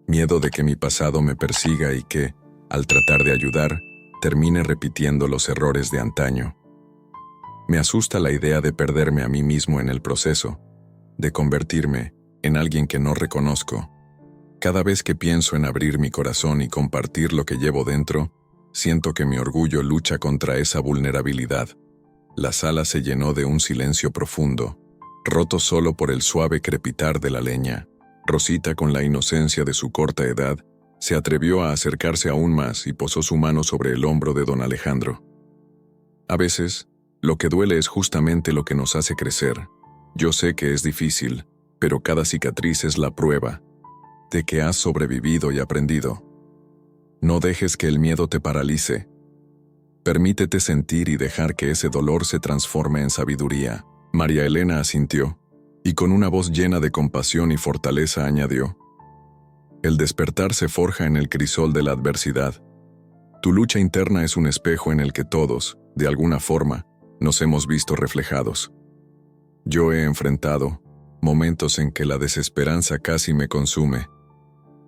Miedo de que mi pasado me persiga y que, al tratar de ayudar, termine repitiendo los errores de antaño. Me asusta la idea de perderme a mí mismo en el proceso, de convertirme en alguien que no reconozco. Cada vez que pienso en abrir mi corazón y compartir lo que llevo dentro, siento que mi orgullo lucha contra esa vulnerabilidad. La sala se llenó de un silencio profundo, roto solo por el suave crepitar de la leña. Rosita, con la inocencia de su corta edad, se atrevió a acercarse aún más y posó su mano sobre el hombro de don Alejandro. A veces, lo que duele es justamente lo que nos hace crecer. Yo sé que es difícil, pero cada cicatriz es la prueba de que has sobrevivido y aprendido. No dejes que el miedo te paralice. Permítete sentir y dejar que ese dolor se transforme en sabiduría. María Elena asintió, y con una voz llena de compasión y fortaleza añadió: el despertar se forja en el crisol de la adversidad. Tu lucha interna es un espejo en el que todos, de alguna forma, nos hemos visto reflejados. Yo he enfrentado momentos en que la desesperanza casi me consume,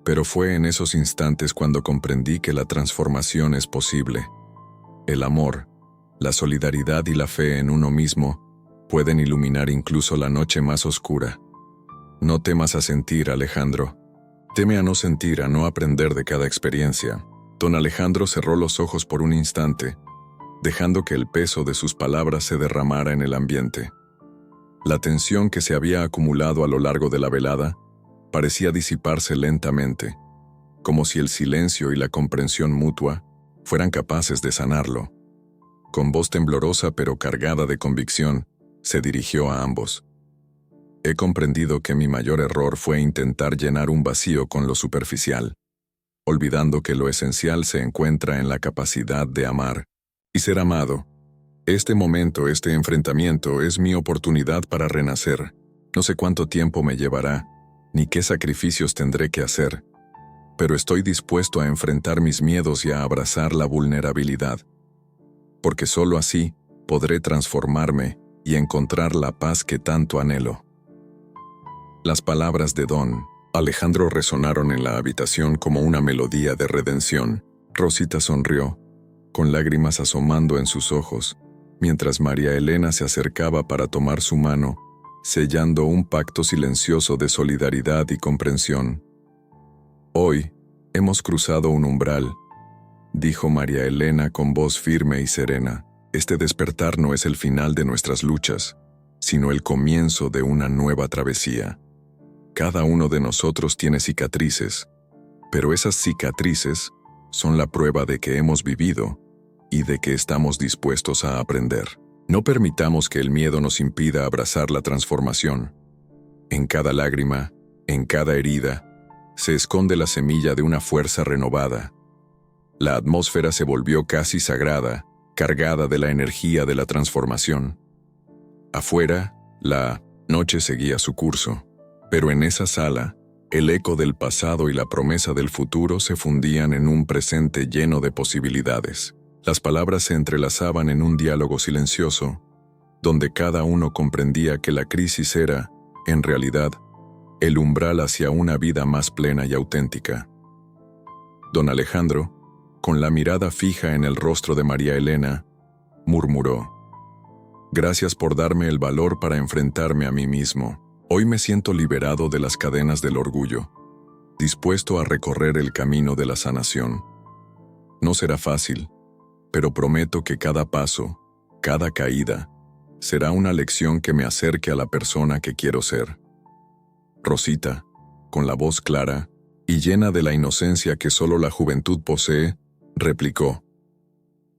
pero fue en esos instantes cuando comprendí que la transformación es posible. El amor, la solidaridad y la fe en uno mismo pueden iluminar incluso la noche más oscura. No temas a sentir, Alejandro. Teme a no sentir, a no aprender de cada experiencia. Don Alejandro cerró los ojos por un instante, dejando que el peso de sus palabras se derramara en el ambiente. La tensión que se había acumulado a lo largo de la velada parecía disiparse lentamente, como si el silencio y la comprensión mutua fueran capaces de sanarlo. Con voz temblorosa pero cargada de convicción, se dirigió a ambos. He comprendido que mi mayor error fue intentar llenar un vacío con lo superficial, olvidando que lo esencial se encuentra en la capacidad de amar y ser amado. Este momento, este enfrentamiento, es mi oportunidad para renacer. No sé cuánto tiempo me llevará, ni qué sacrificios tendré que hacer, pero estoy dispuesto a enfrentar mis miedos y a abrazar la vulnerabilidad, porque solo así podré transformarme y encontrar la paz que tanto anhelo. Las palabras de don Alejandro resonaron en la habitación como una melodía de redención. Rosita sonrió, con lágrimas asomando en sus ojos, mientras María Elena se acercaba para tomar su mano, sellando un pacto silencioso de solidaridad y comprensión. Hoy hemos cruzado un umbral, dijo María Elena con voz firme y serena. Este despertar no es el final de nuestras luchas, sino el comienzo de una nueva travesía. Cada uno de nosotros tiene cicatrices, pero esas cicatrices son la prueba de que hemos vivido y de que estamos dispuestos a aprender. No permitamos que el miedo nos impida abrazar la transformación. En cada lágrima, en cada herida, se esconde la semilla de una fuerza renovada. La atmósfera se volvió casi sagrada, cargada de la energía de la transformación. Afuera, la noche seguía su curso, pero en esa sala, el eco del pasado y la promesa del futuro se fundían en un presente lleno de posibilidades. Las palabras se entrelazaban en un diálogo silencioso, donde cada uno comprendía que la crisis era, en realidad, el umbral hacia una vida más plena y auténtica. Don Alejandro, con la mirada fija en el rostro de María Elena, murmuró: «Gracias por darme el valor para enfrentarme a mí mismo. Hoy me siento liberado de las cadenas del orgullo, dispuesto a recorrer el camino de la sanación. No será fácil, pero prometo que cada paso, cada caída, será una lección que me acerque a la persona que quiero ser». Rosita, con la voz clara y llena de la inocencia que solo la juventud posee, replicó: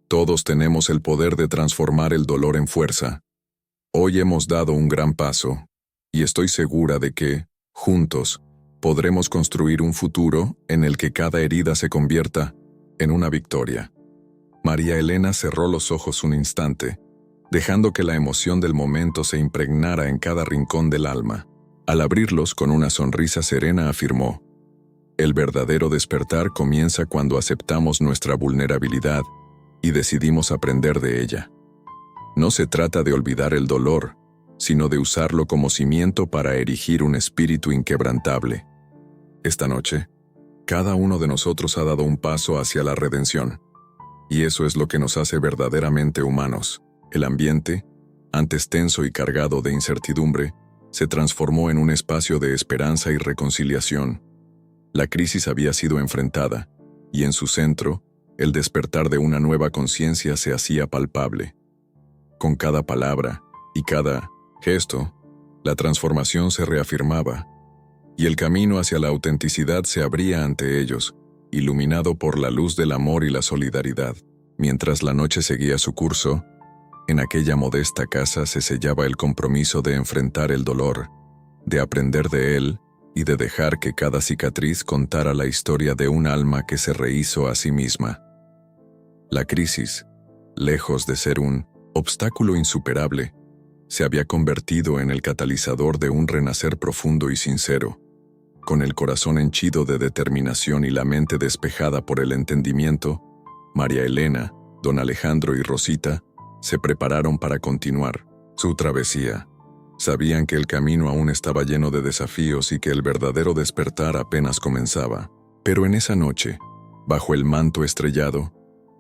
«Todos tenemos el poder de transformar el dolor en fuerza. Hoy hemos dado un gran paso, y estoy segura de que, juntos, podremos construir un futuro en el que cada herida se convierta en una victoria». María Elena cerró los ojos un instante, dejando que la emoción del momento se impregnara en cada rincón del alma. Al abrirlos, con una sonrisa serena afirmó: «El verdadero despertar comienza cuando aceptamos nuestra vulnerabilidad y decidimos aprender de ella. No se trata de olvidar el dolor, sino de usarlo como cimiento para erigir un espíritu inquebrantable. Esta noche, cada uno de nosotros ha dado un paso hacia la redención, y eso es lo que nos hace verdaderamente humanos». El ambiente, antes tenso y cargado de incertidumbre, se transformó en un espacio de esperanza y reconciliación. La crisis había sido enfrentada, y en su centro, el despertar de una nueva conciencia se hacía palpable. Con cada palabra y cada gesto, la transformación se reafirmaba, y el camino hacia la autenticidad se abría ante ellos, iluminado por la luz del amor y la solidaridad. Mientras la noche seguía su curso, en aquella modesta casa se sellaba el compromiso de enfrentar el dolor, de aprender de él y de dejar que cada cicatriz contara la historia de un alma que se rehizo a sí misma. La crisis, lejos de ser un obstáculo insuperable, se había convertido en el catalizador de un renacer profundo y sincero. Con el corazón henchido de determinación y la mente despejada por el entendimiento, María Elena, don Alejandro y Rosita se prepararon para continuar su travesía. Sabían que el camino aún estaba lleno de desafíos y que el verdadero despertar apenas comenzaba. Pero en esa noche, bajo el manto estrellado,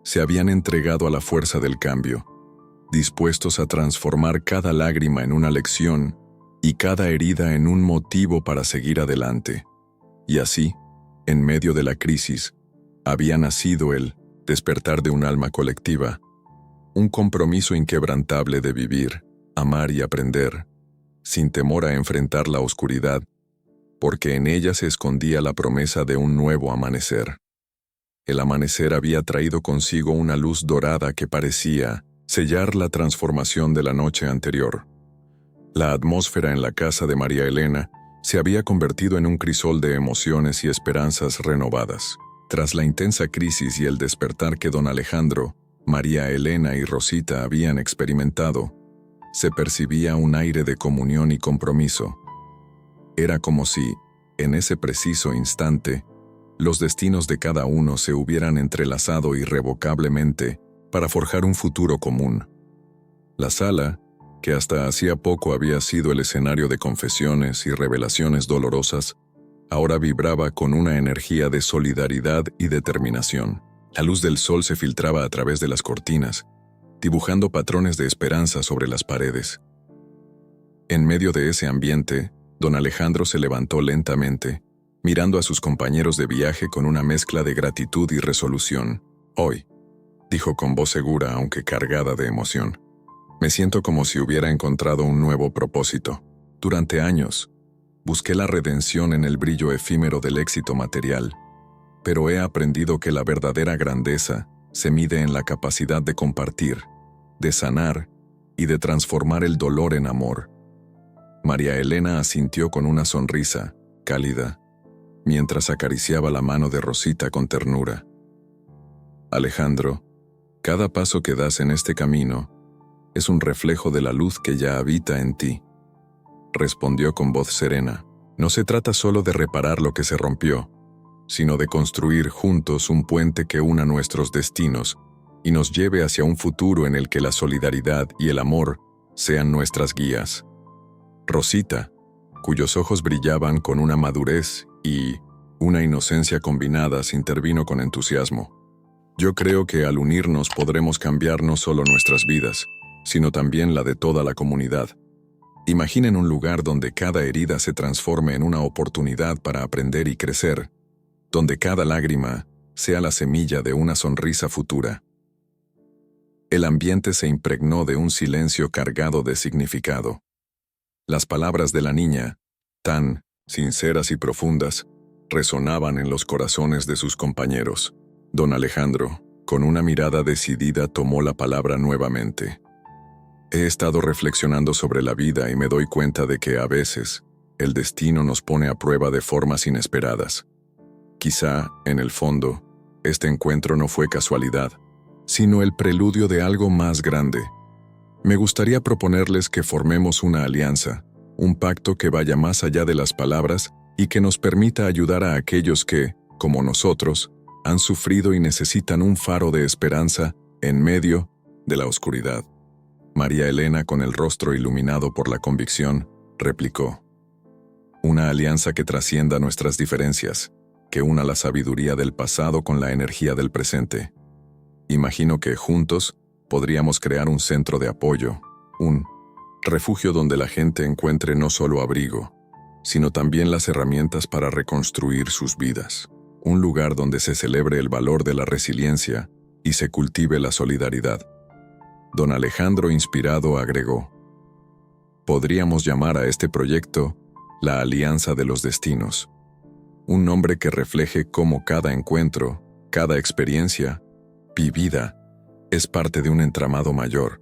se habían entregado a la fuerza del cambio, dispuestos a transformar cada lágrima en una lección y cada herida en un motivo para seguir adelante. Y así, en medio de la crisis, había nacido el despertar de un alma colectiva, un compromiso inquebrantable de vivir, amar y aprender, sin temor a enfrentar la oscuridad, porque en ella se escondía la promesa de un nuevo amanecer. El amanecer había traído consigo una luz dorada que parecía sellar la transformación de la noche anterior. La atmósfera en la casa de María Elena se había convertido en un crisol de emociones y esperanzas renovadas. Tras la intensa crisis y el despertar que don Alejandro, María Elena y Rosita habían experimentado, se percibía un aire de comunión y compromiso. Era como si, en ese preciso instante, los destinos de cada uno se hubieran entrelazado irrevocablemente para forjar un futuro común. La sala, que hasta hacía poco había sido el escenario de confesiones y revelaciones dolorosas, ahora vibraba con una energía de solidaridad y determinación. La luz del sol se filtraba a través de las cortinas, dibujando patrones de esperanza sobre las paredes. En medio de ese ambiente, don Alejandro se levantó lentamente, mirando a sus compañeros de viaje con una mezcla de gratitud y resolución. «Hoy», dijo con voz segura aunque cargada de emoción, «me siento como si hubiera encontrado un nuevo propósito. Durante años, busqué la redención en el brillo efímero del éxito material, pero he aprendido que la verdadera grandeza se mide en la capacidad de compartir, de sanar y de transformar el dolor en amor. María Elena asintió con una sonrisa cálida, mientras acariciaba la mano de Rosita con ternura. Alejandro, cada paso que das en este camino es un reflejo de la luz que ya habita en ti, respondió con voz serena. No se trata solo de reparar lo que se rompió, sino de construir juntos un puente que una nuestros destinos y nos lleve hacia un futuro en el que la solidaridad y el amor sean nuestras guías. Rosita, cuyos ojos brillaban con una madurez y una inocencia combinadas, intervino con entusiasmo. Yo creo que al unirnos podremos cambiar no solo nuestras vidas, sino también la de toda la comunidad. Imaginen un lugar donde cada herida se transforme en una oportunidad para aprender y crecer, donde cada lágrima sea la semilla de una sonrisa futura. El ambiente se impregnó de un silencio cargado de significado. Las palabras de la niña, tan sinceras y profundas, resonaban en los corazones de sus compañeros. Don Alejandro, con una mirada decidida, tomó la palabra nuevamente. He estado reflexionando sobre la vida y me doy cuenta de que a veces el destino nos pone a prueba de formas inesperadas. Quizá, en el fondo, este encuentro no fue casualidad, sino el preludio de algo más grande. Me gustaría proponerles que formemos una alianza, un pacto que vaya más allá de las palabras y que nos permita ayudar a aquellos que, como nosotros, han sufrido y necesitan un faro de esperanza en medio de la oscuridad. María Elena, con el rostro iluminado por la convicción, replicó: una alianza que trascienda nuestras diferencias, que una la sabiduría del pasado con la energía del presente. Imagino que juntos podríamos crear un centro de apoyo, un refugio donde la gente encuentre no solo abrigo, sino también las herramientas para reconstruir sus vidas. Un lugar donde se celebre el valor de la resiliencia y se cultive la solidaridad. Don Alejandro, inspirado, agregó: podríamos llamar a este proyecto la Alianza de los Destinos. Un nombre que refleje cómo cada encuentro, cada experiencia vivida, es parte de un entramado mayor,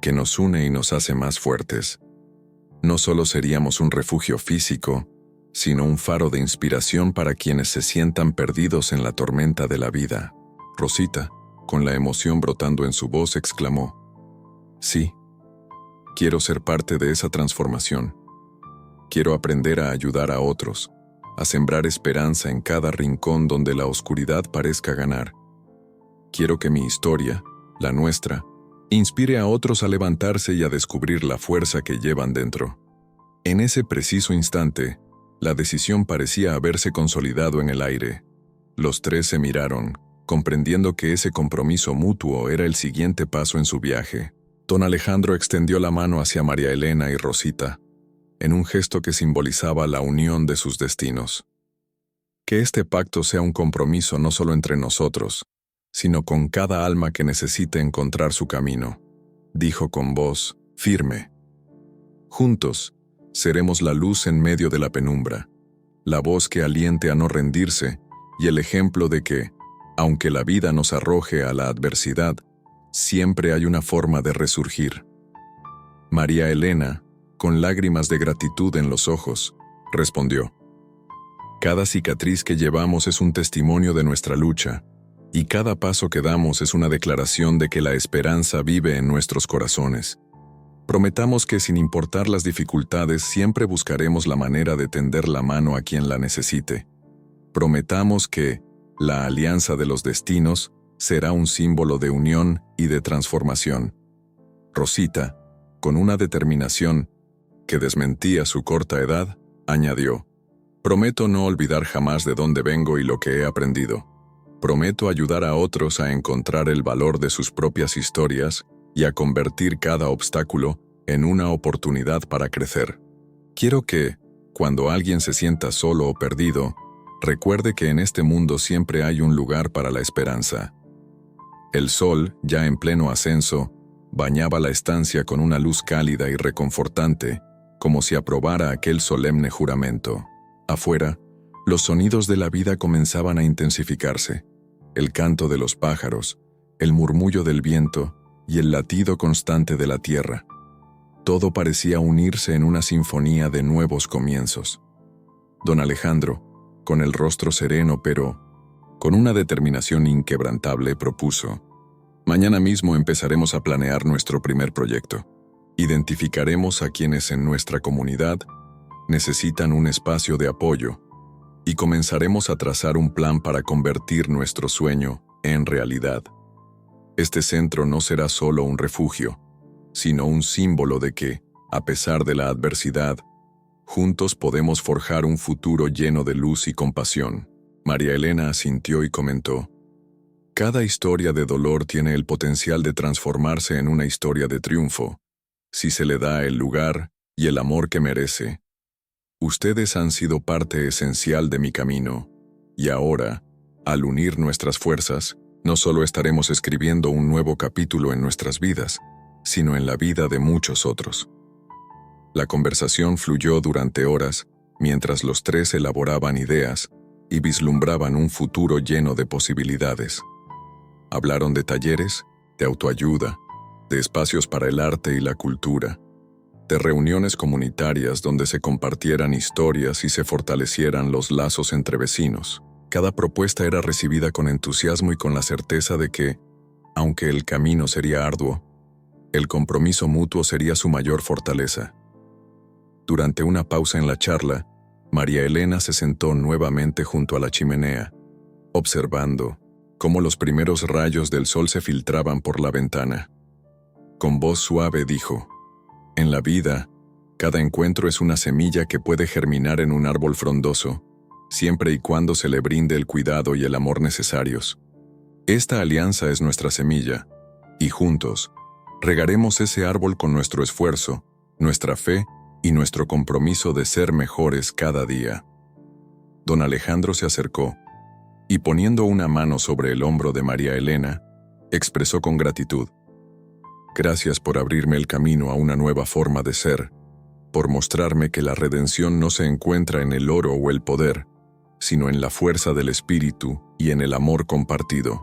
que nos une y nos hace más fuertes. No solo seríamos un refugio físico, sino un faro de inspiración para quienes se sientan perdidos en la tormenta de la vida. Rosita, con la emoción brotando en su voz, exclamó: sí, quiero ser parte de esa transformación. Quiero aprender a ayudar a otros, a sembrar esperanza en cada rincón donde la oscuridad parezca ganar. Quiero que mi historia, la nuestra, inspire a otros a levantarse y a descubrir la fuerza que llevan dentro. En ese preciso instante, la decisión parecía haberse consolidado en el aire. Los tres se miraron, comprendiendo que ese compromiso mutuo era el siguiente paso en su viaje. Don Alejandro extendió la mano hacia María Elena y Rosita, en un gesto que simbolizaba la unión de sus destinos. Que este pacto sea un compromiso no solo entre nosotros, sino con cada alma que necesite encontrar su camino, dijo con voz firme. Juntos, seremos la luz en medio de la penumbra, la voz que aliente a no rendirse y el ejemplo de que, aunque la vida nos arroje a la adversidad, siempre hay una forma de resurgir. María Elena, con lágrimas de gratitud en los ojos, respondió: cada cicatriz que llevamos es un testimonio de nuestra lucha, y cada paso que damos es una declaración de que la esperanza vive en nuestros corazones. Prometamos que, sin importar las dificultades, siempre buscaremos la manera de tender la mano a quien la necesite. Prometamos que la alianza de los destinos será un símbolo de unión y de transformación. Rosita, con una determinación que desmentía su corta edad, añadió: prometo no olvidar jamás de dónde vengo y lo que he aprendido. Prometo ayudar a otros a encontrar el valor de sus propias historias y a convertir cada obstáculo en una oportunidad para crecer. Quiero que, cuando alguien se sienta solo o perdido, recuerde que en este mundo siempre hay un lugar para la esperanza. El sol, ya en pleno ascenso, bañaba la estancia con una luz cálida y reconfortante, como si aprobara aquel solemne juramento. Afuera, Los sonidos de la vida comenzaban a intensificarse: el canto de los pájaros, el murmullo del viento y el latido constante de la tierra. Todo parecía unirse en una sinfonía de nuevos comienzos. Don Alejandro, con el rostro sereno pero con una determinación inquebrantable, propuso: mañana mismo empezaremos a planear nuestro primer proyecto. Identificaremos a quienes en nuestra comunidad necesitan un espacio de apoyo y comenzaremos a trazar un plan para convertir nuestro sueño en realidad. Este centro no será solo un refugio, sino un símbolo de que, a pesar de la adversidad, juntos podemos forjar un futuro lleno de luz y compasión. María Elena asintió y comentó: cada historia de dolor tiene el potencial de transformarse en una historia de triunfo, si se le da el lugar y el amor que merece. Ustedes han sido parte esencial de mi camino, y ahora, al unir nuestras fuerzas, no solo estaremos escribiendo un nuevo capítulo en nuestras vidas, sino en la vida de muchos otros. La conversación fluyó durante horas, mientras los tres elaboraban ideas y vislumbraban un futuro lleno de posibilidades. Hablaron de talleres, de autoayuda, de espacios para el arte y la cultura, de reuniones comunitarias donde se compartieran historias y se fortalecieran los lazos entre vecinos. Cada propuesta era recibida con entusiasmo y con la certeza de que, aunque el camino sería arduo, el compromiso mutuo sería su mayor fortaleza. Durante una pausa en la charla, María Elena se sentó nuevamente junto a la chimenea, observando cómo los primeros rayos del sol se filtraban por la ventana. Con voz suave dijo: en la vida, cada encuentro es una semilla que puede germinar en un árbol frondoso, siempre y cuando se le brinde el cuidado y el amor necesarios. Esta alianza es nuestra semilla, y juntos, regaremos ese árbol con nuestro esfuerzo, nuestra fe y nuestro compromiso de ser mejores cada día. Don Alejandro se acercó, y poniendo una mano sobre el hombro de María Elena, expresó con gratitud: gracias por abrirme el camino a una nueva forma de ser, por mostrarme que la redención no se encuentra en el oro o el poder, sino en la fuerza del espíritu y en el amor compartido.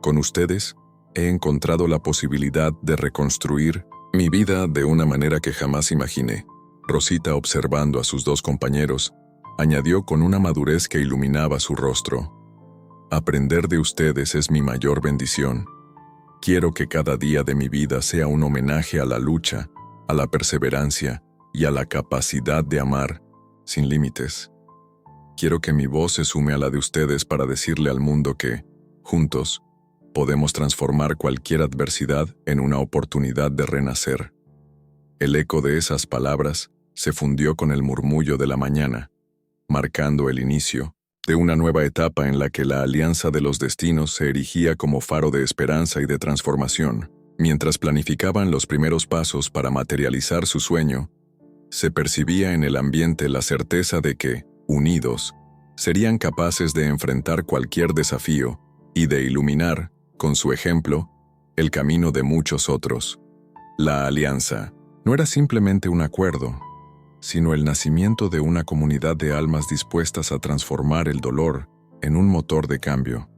Con ustedes, he encontrado la posibilidad de reconstruir mi vida de una manera que jamás imaginé. Rosita, observando a sus dos compañeros, añadió con una madurez que iluminaba su rostro: aprender de ustedes es mi mayor bendición. Quiero que cada día de mi vida sea un homenaje a la lucha, a la perseverancia y a la capacidad de amar sin límites. Quiero que mi voz se sume a la de ustedes para decirle al mundo que, juntos, podemos transformar cualquier adversidad en una oportunidad de renacer. El eco de esas palabras se fundió con el murmullo de la mañana, marcando el inicio de una nueva etapa en la que la alianza de los destinos se erigía como faro de esperanza y de transformación. Mientras planificaban los primeros pasos para materializar su sueño, se percibía en el ambiente la certeza de que, unidos, serían capaces de enfrentar cualquier desafío y de iluminar, con su ejemplo, el camino de muchos otros. La alianza no era simplemente un acuerdo, sino el nacimiento de una comunidad de almas dispuestas a transformar el dolor en un motor de cambio.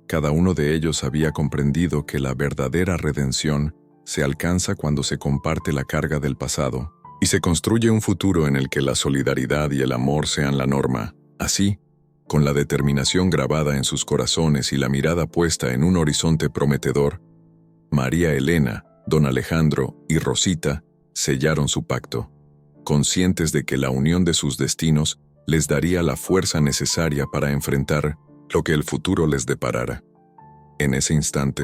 Cada uno de ellos había comprendido que la verdadera redención se alcanza cuando se comparte la carga del pasado y se construye un futuro en el que la solidaridad y el amor sean la norma. Así, con la determinación grabada en sus corazones y la mirada puesta en un horizonte prometedor, María Elena, Don Alejandro y Rosita sellaron su pacto, conscientes de que la unión de sus destinos les daría la fuerza necesaria para enfrentar lo que el futuro les deparara. En ese instante,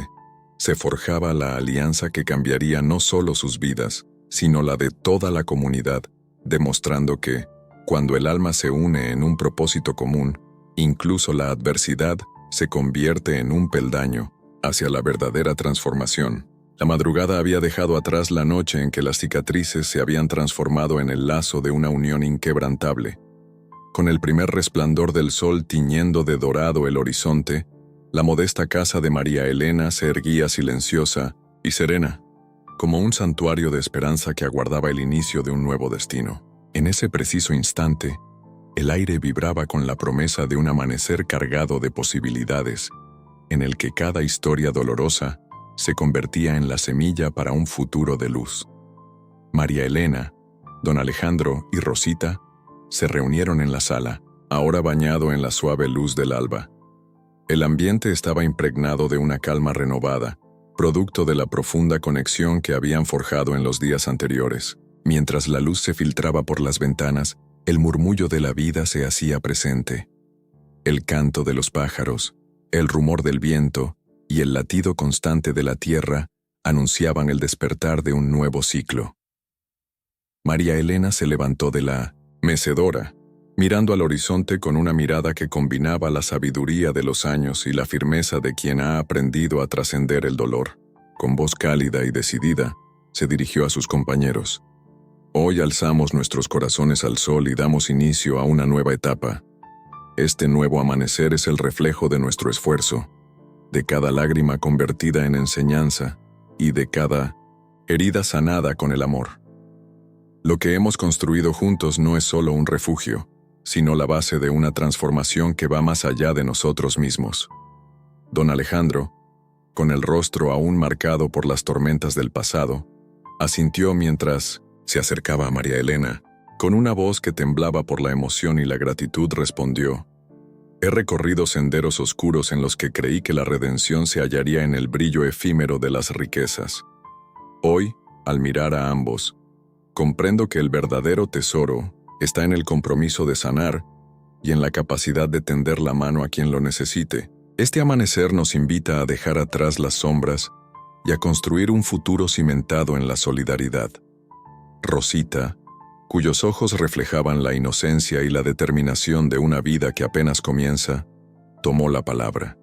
se forjaba la alianza que cambiaría no solo sus vidas, sino la de toda la comunidad, demostrando que, cuando el alma se une en un propósito común, incluso la adversidad se convierte en un peldaño hacia la verdadera transformación. La madrugada había dejado atrás la noche en que las cicatrices se habían transformado en el lazo de una unión inquebrantable. Con el primer resplandor del sol tiñendo de dorado el horizonte, la modesta casa de María Elena se erguía silenciosa y serena, como un santuario de esperanza que aguardaba el inicio de un nuevo destino. En ese preciso instante, El aire vibraba con la promesa de un amanecer cargado de posibilidades, en el que cada historia dolorosa se convertía en la semilla para un futuro de luz. María Elena, don Alejandro y Rosita se reunieron en la sala, ahora bañado en la suave luz del alba. El ambiente estaba impregnado de una calma renovada, producto de la profunda conexión que habían forjado en los días anteriores. Mientras la luz se filtraba por las ventanas, el murmullo de la vida se hacía presente. El canto de los pájaros, el rumor del viento y el latido constante de la tierra anunciaban el despertar de un nuevo ciclo. María Elena se levantó de la mecedora, mirando al horizonte con una mirada que combinaba la sabiduría de los años y la firmeza de quien ha aprendido a trascender el dolor. Con voz cálida y decidida, se dirigió a sus compañeros. Hoy alzamos nuestros corazones al sol y damos inicio a una nueva etapa. Este nuevo amanecer es el reflejo de nuestro esfuerzo, de cada lágrima convertida en enseñanza y de cada herida sanada con el amor. Lo que hemos construido juntos no es solo un refugio, sino la base de una transformación que va más allá de nosotros mismos. Don Alejandro, con el rostro aún marcado por las tormentas del pasado, asintió mientras se acercaba a María Elena. Con una voz que temblaba por la emoción y la gratitud respondió: «He recorrido senderos oscuros en los que creí que la redención se hallaría en el brillo efímero de las riquezas. Hoy, al mirar a ambos, comprendo que el verdadero tesoro está en el compromiso de sanar y en la capacidad de tender la mano a quien lo necesite. Este amanecer nos invita a dejar atrás las sombras y a construir un futuro cimentado en la solidaridad». Rosita, cuyos ojos reflejaban la inocencia y la determinación de una vida que apenas comienza, tomó la palabra.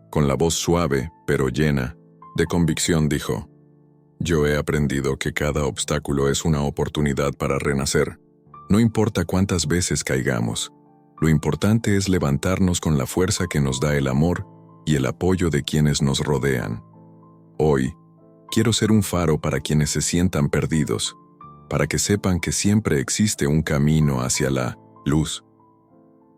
Con la voz suave, pero llena de convicción dijo: «Yo he aprendido que cada obstáculo es una oportunidad para renacer. No importa cuántas veces caigamos, lo importante es levantarnos con la fuerza que nos da el amor y el apoyo de quienes nos rodean. Hoy, quiero ser un faro para quienes se sientan perdidos, para que sepan que siempre existe un camino hacia la luz».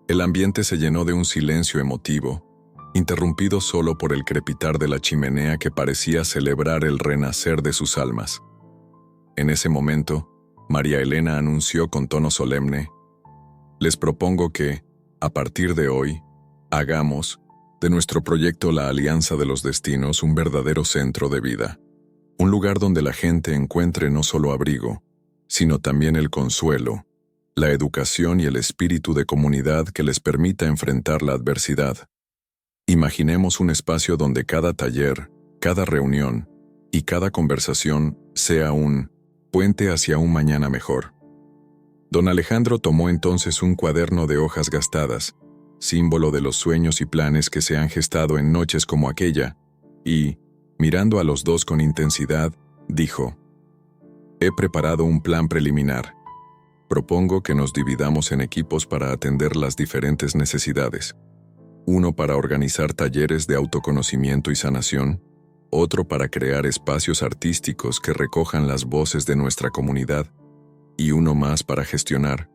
El ambiente se llenó de un silencio emotivo, interrumpido solo por el crepitar de la chimenea que parecía celebrar el renacer de sus almas. En ese momento, María Elena anunció con tono solemne: «Les propongo que, a partir de hoy, hagamos de nuestro proyecto La Alianza de los Destinos un verdadero centro de vida. Un lugar donde la gente encuentre no solo abrigo, sino también el consuelo, la educación y el espíritu de comunidad que les permita enfrentar la adversidad. Imaginemos un espacio donde cada taller, cada reunión y cada conversación sea un puente hacia un mañana mejor». Don Alejandro tomó entonces un cuaderno de hojas gastadas, símbolo de los sueños y planes que se han gestado en noches como aquella, y, mirando a los dos con intensidad, dijo: «He preparado un plan preliminar. Propongo que nos dividamos en equipos para atender las diferentes necesidades. Uno para organizar talleres de autoconocimiento y sanación, otro para crear espacios artísticos que recojan las voces de nuestra comunidad, y uno más para gestionar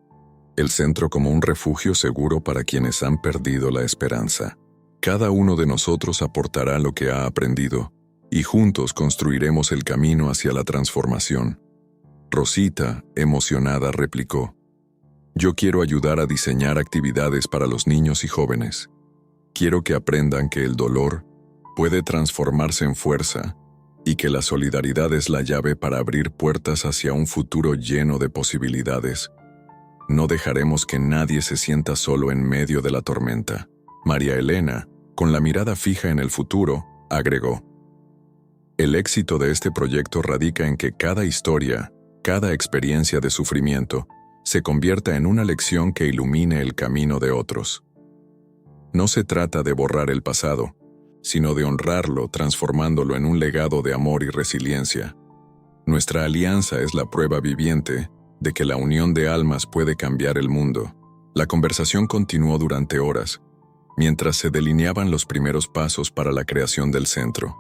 el centro como un refugio seguro para quienes han perdido la esperanza. Cada uno de nosotros aportará lo que ha aprendido, y juntos construiremos el camino hacia la transformación». Rosita, emocionada, replicó: «Yo quiero ayudar a diseñar actividades para los niños y jóvenes. Quiero que aprendan que el dolor puede transformarse en fuerza y que la solidaridad es la llave para abrir puertas hacia un futuro lleno de posibilidades. No dejaremos que nadie se sienta solo en medio de la tormenta». María Elena, con la mirada fija en el futuro, agregó: «El éxito de este proyecto radica en que cada historia, cada experiencia de sufrimiento, se convierta en una lección que ilumine el camino de otros. No se trata de borrar el pasado, sino de honrarlo transformándolo en un legado de amor y resiliencia. Nuestra alianza es la prueba viviente de que la unión de almas puede cambiar el mundo». La conversación continuó durante horas, mientras se delineaban los primeros pasos para la creación del centro.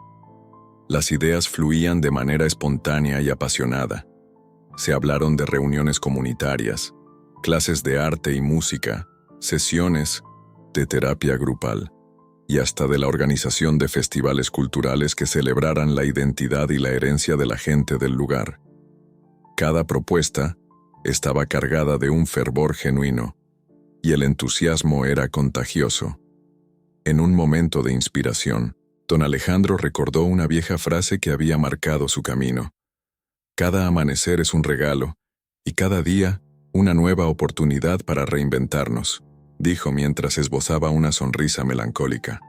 Las ideas fluían de manera espontánea y apasionada. Se hablaron de reuniones comunitarias, clases de arte y música, sesiones de terapia grupal y hasta de la organización de festivales culturales que celebraran la identidad y la herencia de la gente del lugar. Cada propuesta estaba cargada de un fervor genuino, y el entusiasmo era contagioso. En un momento de inspiración, don Alejandro recordó una vieja frase que había marcado su camino. Cada amanecer es un regalo, y cada día una nueva oportunidad para reinventarnos, dijo mientras esbozaba una sonrisa melancólica.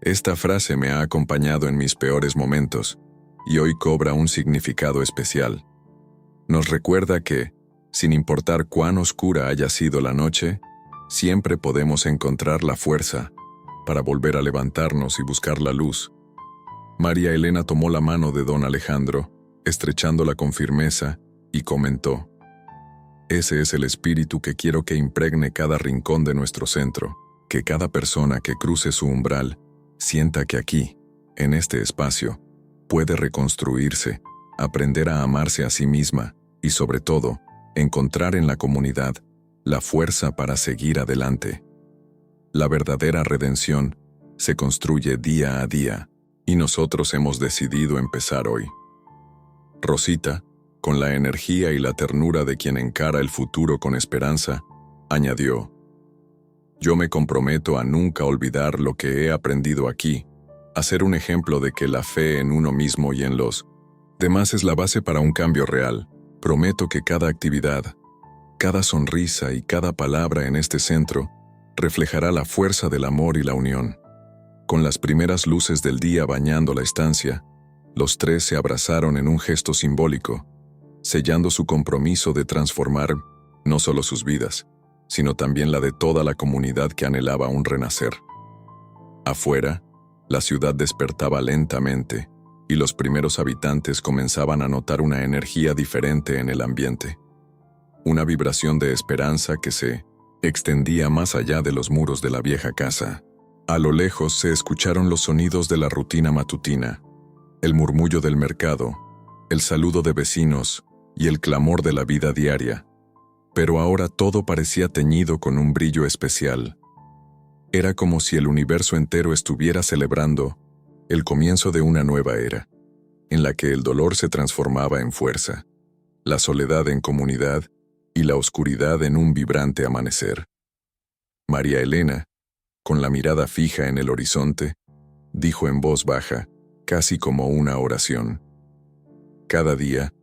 Esta frase me ha acompañado en mis peores momentos, y hoy cobra un significado especial. Nos recuerda que, sin importar cuán oscura haya sido la noche, siempre podemos encontrar la fuerza para volver a levantarnos y buscar la luz. María Elena tomó la mano de don Alejandro, estrechándola con firmeza, y comentó: «Ese es el espíritu que quiero que impregne cada rincón de nuestro centro, que cada persona que cruce su umbral sienta que aquí, en este espacio, puede reconstruirse, aprender a amarse a sí misma y, sobre todo, encontrar en la comunidad la fuerza para seguir adelante. La verdadera redención se construye día a día, y nosotros hemos decidido empezar hoy». Rosita, con la energía y la ternura de quien encara el futuro con esperanza, añadió: «Yo me comprometo a nunca olvidar lo que he aprendido aquí, a ser un ejemplo de que la fe en uno mismo y en los demás es la base para un cambio real. Prometo que cada actividad, cada sonrisa y cada palabra en este centro reflejará la fuerza del amor y la unión». Con las primeras luces del día bañando la estancia, los tres se abrazaron en un gesto simbólico, sellando su compromiso de transformar no solo sus vidas, sino también la de toda la comunidad que anhelaba un renacer. Afuera, la ciudad despertaba lentamente, y los primeros habitantes comenzaban a notar una energía diferente en el ambiente. Una vibración de esperanza que se extendía más allá de los muros de la vieja casa. A lo lejos se escucharon los sonidos de la rutina matutina, el murmullo del mercado, el saludo de vecinos y el clamor de la vida diaria. Pero ahora todo parecía teñido con un brillo especial. Era como si el universo entero estuviera celebrando el comienzo de una nueva era, en la que el dolor se transformaba en fuerza, la soledad en comunidad y la oscuridad en un vibrante amanecer. María Elena, con la mirada fija en el horizonte, dijo en voz baja, casi como una oración: «Cada día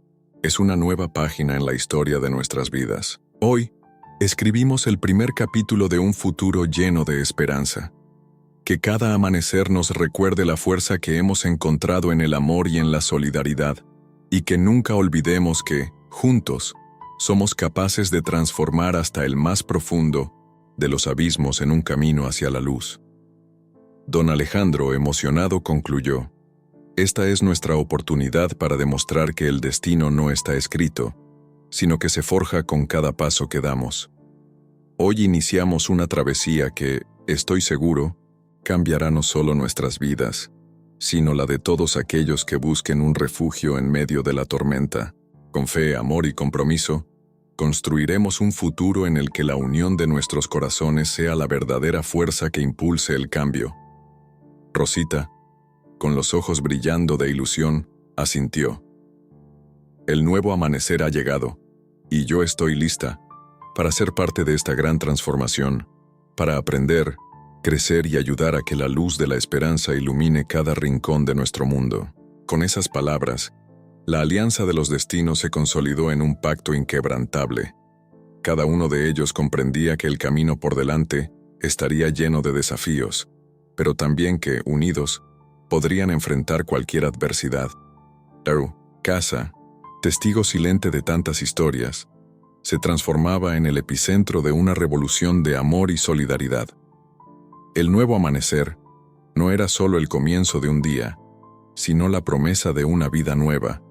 es una nueva página en la historia de nuestras vidas. Hoy escribimos el primer capítulo de un futuro lleno de esperanza. Que cada amanecer nos recuerde la fuerza que hemos encontrado en el amor y en la solidaridad, y que nunca olvidemos que, juntos, somos capaces de transformar hasta el más profundo de los abismos en un camino hacia la luz». Don Alejandro, emocionado, concluyó: «Esta es nuestra oportunidad para demostrar que el destino no está escrito, sino que se forja con cada paso que damos. Hoy iniciamos una travesía que, estoy seguro, cambiará no solo nuestras vidas, sino la de todos aquellos que busquen un refugio en medio de la tormenta. Con fe, amor y compromiso, construiremos un futuro en el que la unión de nuestros corazones sea la verdadera fuerza que impulse el cambio». Rosita, con los ojos brillando de ilusión, asintió: «El nuevo amanecer ha llegado, y yo estoy lista para ser parte de esta gran transformación, para aprender, crecer y ayudar a que la luz de la esperanza ilumine cada rincón de nuestro mundo». Con esas palabras, la alianza de los destinos se consolidó en un pacto inquebrantable. Cada uno de ellos comprendía que el camino por delante estaría lleno de desafíos, pero también que, unidos, podrían enfrentar cualquier adversidad. La casa, testigo silente de tantas historias, se transformaba en el epicentro de una revolución de amor y solidaridad. El nuevo amanecer no era solo el comienzo de un día, sino la promesa de una vida nueva,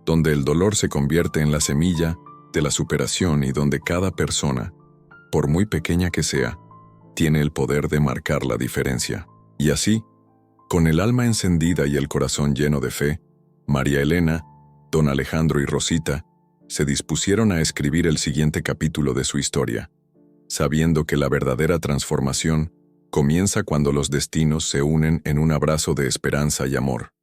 donde el dolor se convierte en la semilla de la superación y donde cada persona, por muy pequeña que sea, tiene el poder de marcar la diferencia. Y así, con el alma encendida y el corazón lleno de fe, María Elena, don Alejandro y Rosita se dispusieron a escribir el siguiente capítulo de su historia, sabiendo que la verdadera transformación comienza cuando los destinos se unen en un abrazo de esperanza y amor.